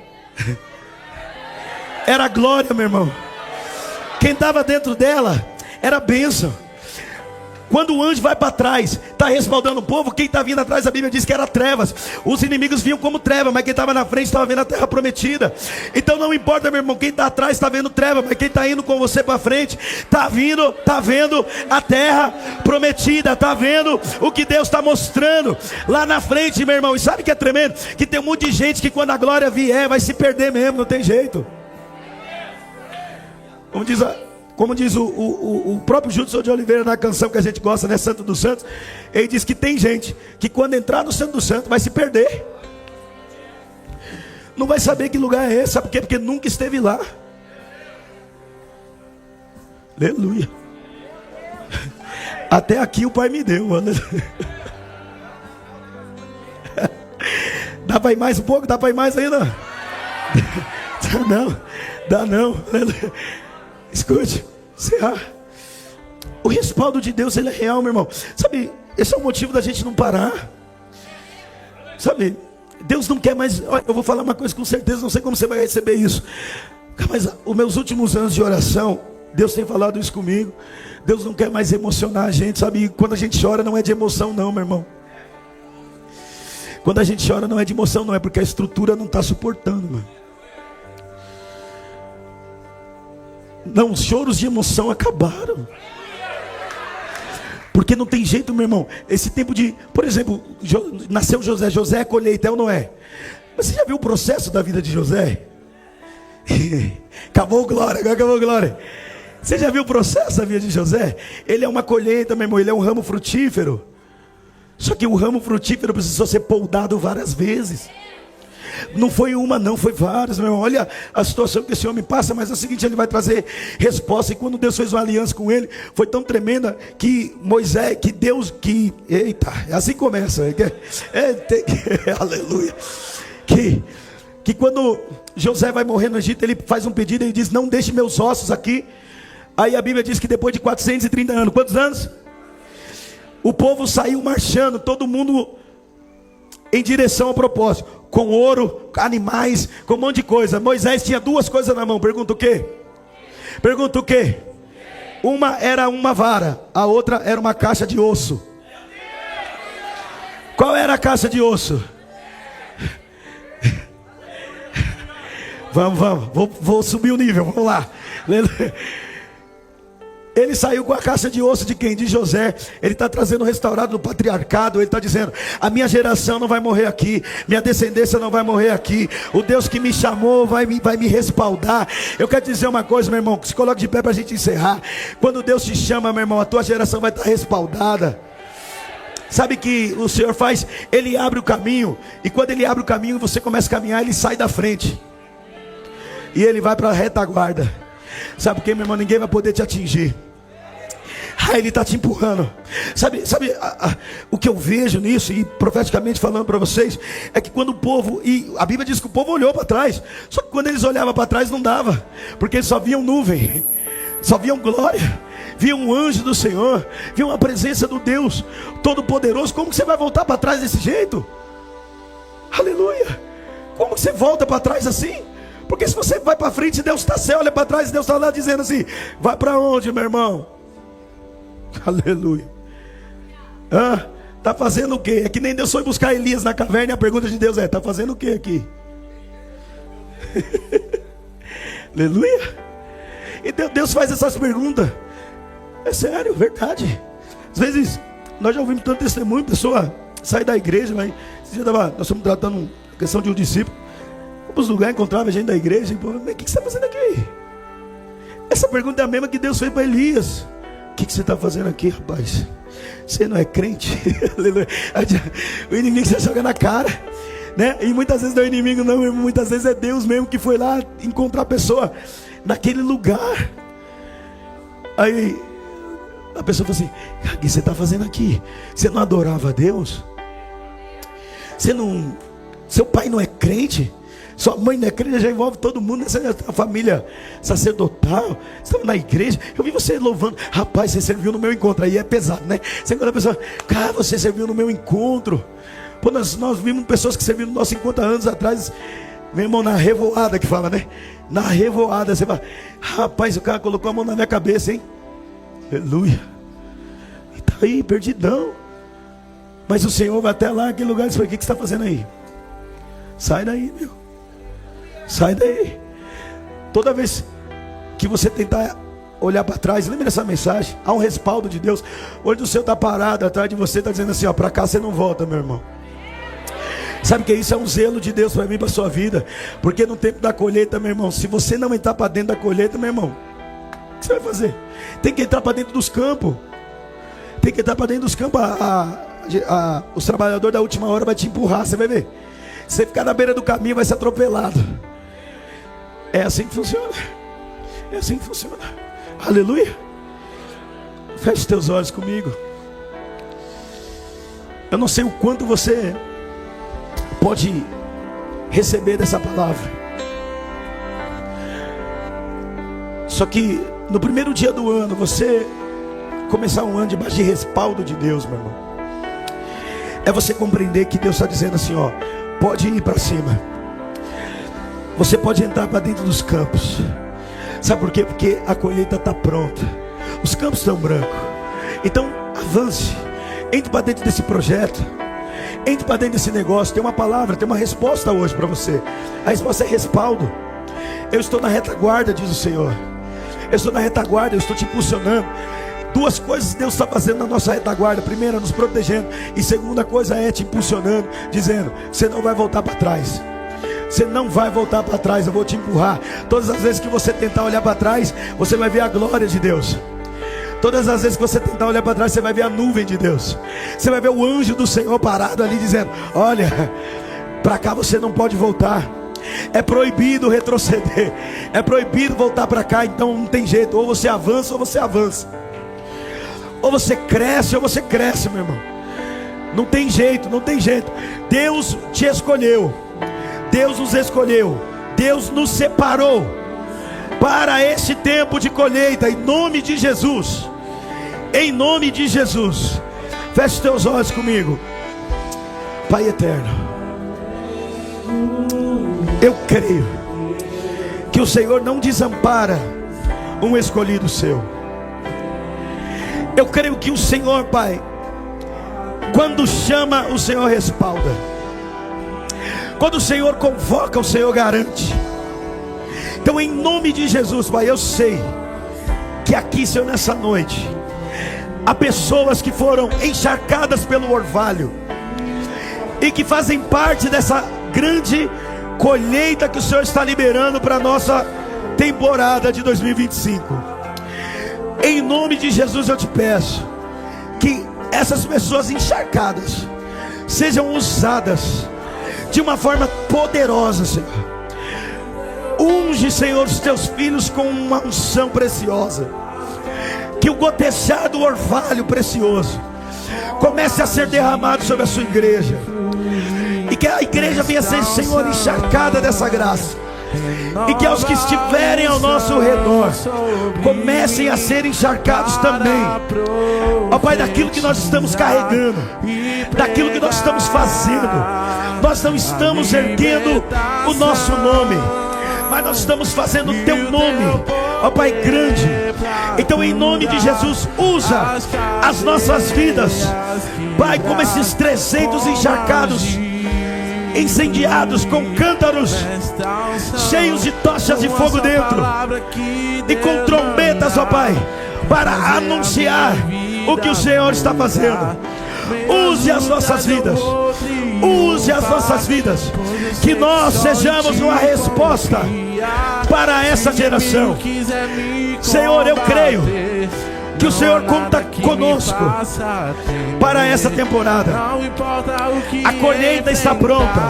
[SPEAKER 2] era a glória, meu irmão. Quem estava dentro dela era a bênção. Quando o anjo vai para trás, está respaldando o povo, quem está vindo atrás, a Bíblia diz que era trevas. Os inimigos vinham como treva, mas quem estava na frente estava vendo a terra prometida. Então não importa, meu irmão, quem está atrás está vendo treva, mas quem está indo com você para frente está vendo a terra prometida, está vendo o que Deus está mostrando lá na frente, meu irmão. E sabe o que é tremendo? Que tem um monte de gente que quando a glória vier vai se perder mesmo, não tem jeito. Como diz o próprio Judson de Oliveira na canção que a gente gosta, né, Santo dos Santos. Ele diz que tem gente que quando entrar no Santo dos Santos vai se perder. Não vai saber que lugar é esse. Sabe por quê? Porque nunca esteve lá. Aleluia. Até aqui o Pai me deu. Dá para ir mais um pouco? Dá para ir mais ainda? Dá não. Escute, o respaldo de Deus, ele é real, meu irmão. Sabe, esse é o motivo da gente não parar. Sabe, Deus não quer mais. Olha, eu vou falar uma coisa com certeza, não sei como você vai receber isso, mas os meus últimos anos de oração, Deus tem falado isso comigo. Deus não quer mais emocionar a gente, sabe? E quando a gente chora não é de emoção não, meu irmão. Quando a gente chora não é de emoção não, é porque a estrutura não está suportando, mano. Não, os choros de emoção acabaram. Porque não tem jeito, meu irmão. Esse tempo de, por exemplo, nasceu José. José é colheita, é ou não é? Mas você já viu o processo da vida de José? Acabou glória, agora acabou glória. Você já viu o processo da vida de José? Ele é uma colheita, meu irmão. Ele é um ramo frutífero. Só que o ramo frutífero precisou ser poldado várias vezes. Não foi uma não, foi várias, meu irmão. Olha a situação que esse homem passa. Mas é o seguinte, ele vai trazer resposta. E quando Deus fez uma aliança com ele, foi tão tremenda que Moisés, que Deus, que, eita, assim começa, aleluia, que quando José vai morrer no Egito, ele faz um pedido, ele diz, não deixe meus ossos aqui. Aí a Bíblia diz que depois de 430 anos, quantos anos? O povo saiu marchando, todo mundo em direção ao propósito, com ouro, animais, com um monte de coisa. Moisés tinha duas coisas na mão. Pergunta o quê? Pergunta o quê? Uma era uma vara, a outra era uma caixa de osso. Qual era a caixa de osso? Vamos, vou subir o nível, vamos lá. Ele saiu com a caixa de osso de quem? De José. Ele está trazendo o restaurado do patriarcado. Ele está dizendo, a minha geração não vai morrer aqui, minha descendência não vai morrer aqui, o Deus que me chamou vai me respaldar. Eu quero dizer uma coisa, meu irmão, se coloque de pé para a gente encerrar. Quando Deus te chama, meu irmão, a tua geração vai estar respaldada. Sabe que o Senhor faz? Ele abre o caminho. E quando Ele abre o caminho, você começa a caminhar, Ele sai da frente e Ele vai para a retaguarda. Sabe por quê, meu irmão? Ninguém vai poder te atingir. Ele está te empurrando. Sabe o que eu vejo nisso, e profeticamente falando para vocês, é que quando o povo, e a Bíblia diz que o povo olhou para trás, só que quando eles olhavam para trás não dava, porque eles só viam nuvem, só viam glória, viam um anjo do Senhor, viam a presença do Deus Todo-Poderoso. Como que você vai voltar para trás desse jeito? Aleluia. Como que você volta para trás assim? Porque se você vai para frente, Deus está, você olha para trás, Deus está lá dizendo assim: vai para onde, meu irmão? Aleluia. Está fazendo o quê? É que nem Deus foi buscar Elias na caverna, e a pergunta de Deus é: está fazendo o quê aqui? Aleluia. E Deus faz essas perguntas. É sério, verdade. Às vezes nós já ouvimos tanto testemunho, pessoa sai da igreja, mas nós estamos tratando a questão de um discípulo. Vamos lugar, encontrava gente da igreja e, o que você está fazendo aqui? Essa pergunta é a mesma que Deus fez para Elias. O que você está fazendo aqui, rapaz? Você não é crente? O inimigo você joga na cara, né? E muitas vezes não é o inimigo não, muitas vezes é Deus mesmo que foi lá encontrar a pessoa naquele lugar. Aí a pessoa fala assim: o que você está fazendo aqui? Você não adorava a Deus? Seu pai não é crente? Sua mãe não é crente? Já envolve todo mundo nessa família sacerdotal. Você estava na igreja, eu vi você louvando. Rapaz, você serviu no meu encontro. Aí é pesado, né? Você encontra a pessoa: cara, você serviu no meu encontro. Pô, nós vimos pessoas que serviram no nosso encontro há anos atrás. Meu irmão, na revoada que fala, né? Na revoada, você fala: rapaz, o cara colocou a mão na minha cabeça, hein? Aleluia. E tá aí, perdidão. Mas o Senhor vai até lá, aquele lugar, e diz: o que você está fazendo aí? Sai daí, meu. Sai daí. Toda vez que você tentar olhar para trás, lembra dessa mensagem? Há um respaldo de Deus. Onde o Senhor está parado atrás de você, está dizendo assim: ó, para cá você não volta, meu irmão. Sabe que isso é um zelo de Deus para mim, para a sua vida. Porque no tempo da colheita, meu irmão, se você não entrar para dentro da colheita, meu irmão, o que você vai fazer? Tem que entrar para dentro dos campos. Tem que entrar para dentro dos campos. Os trabalhadores da última hora vão te empurrar, você vai ver. Você ficar na beira do caminho, vai ser atropelado. É assim que funciona. É assim que funciona. Aleluia. Feche teus olhos comigo. Eu não sei o quanto você pode receber dessa palavra. Só que no primeiro dia do ano, você começar um ano debaixo de respaldo de Deus, meu irmão, é você compreender que Deus está dizendo assim: ó, pode ir para cima. Você pode entrar para dentro dos campos. Sabe por quê? Porque a colheita está pronta. Os campos estão brancos. Então avance. Entre para dentro desse projeto. Entre para dentro desse negócio. Tem uma palavra, tem uma resposta hoje para você. A resposta é respaldo. Eu estou na retaguarda, diz o Senhor. Eu estou na retaguarda, eu estou te impulsionando. Duas coisas Deus está fazendo na nossa retaguarda: primeira, nos protegendo, e segunda coisa é te impulsionando, dizendo: você não vai voltar para trás. Você não vai voltar para trás, eu vou te empurrar. Todas as vezes que você tentar olhar para trás, você vai ver a glória de Deus. Todas as vezes que você tentar olhar para trás, você vai ver a nuvem de Deus. Você vai ver o anjo do Senhor parado ali dizendo: olha, para cá você não pode voltar. É proibido retroceder. É proibido voltar para cá. Então não tem jeito, ou você avança ou você avança. Ou você cresce ou você cresce, meu irmão. Não tem jeito, não tem jeito. Deus te escolheu. Deus nos escolheu. Deus nos separou para este tempo de colheita. Em nome de Jesus. Em nome de Jesus. Feche teus olhos comigo. Pai eterno, eu creio que o Senhor não desampara um escolhido seu. Eu creio que o Senhor, Pai, quando chama, o Senhor respalda. Quando o Senhor convoca, o Senhor garante. Então, em nome de Jesus, Pai, eu sei que aqui, Senhor, nessa noite, há pessoas que foram encharcadas pelo orvalho e que fazem parte dessa grande colheita que o Senhor está liberando para a nossa temporada de 2025. Em nome de Jesus eu te peço que essas pessoas encharcadas sejam usadas de uma forma poderosa, Senhor. Unge, Senhor, os teus filhos com uma unção preciosa. Que o gotejar do orvalho precioso comece a ser derramado sobre a sua igreja. E que a igreja venha ser, Senhor, encharcada dessa graça. e que aos que estiverem ao nosso redor comecem a ser encharcados também, ó Pai, daquilo que nós estamos carregando, daquilo que nós estamos fazendo. Nós não estamos erguendo o nosso nome, mas nós estamos fazendo o teu nome, ó Pai, grande. Então, em nome de Jesus, usa as nossas vidas, Pai, como esses 300 encharcados, incendiados com cântaros cheios de tochas de fogo dentro e com trombetas, ó Pai, para anunciar o que o Senhor está fazendo. Use as nossas vidas, use as nossas vidas, que nós sejamos uma resposta para essa geração. Senhor, eu creio que o Senhor conta conosco para essa temporada. A colheita está pronta,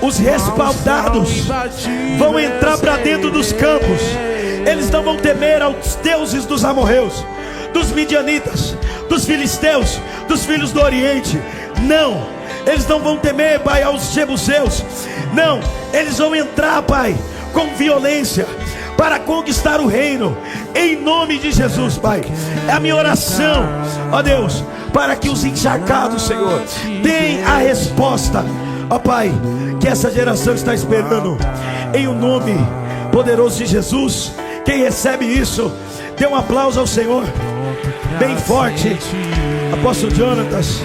[SPEAKER 2] os respaldados vão entrar para dentro dos campos. Eles não vão temer aos deuses dos amorreus, dos midianitas, dos filisteus, dos filhos do Oriente. Não, eles não vão temer, Pai, aos jebuseus. Não, eles vão entrar, Pai, com violência para conquistar o reino, em nome de Jesus, Pai. É a minha oração, ó Deus, para que os encharcados, Senhor, deem a resposta, ó Pai, que essa geração está esperando, em o nome poderoso de Jesus. Quem recebe isso, dê um aplauso ao Senhor bem forte. Apóstolo Jonatas.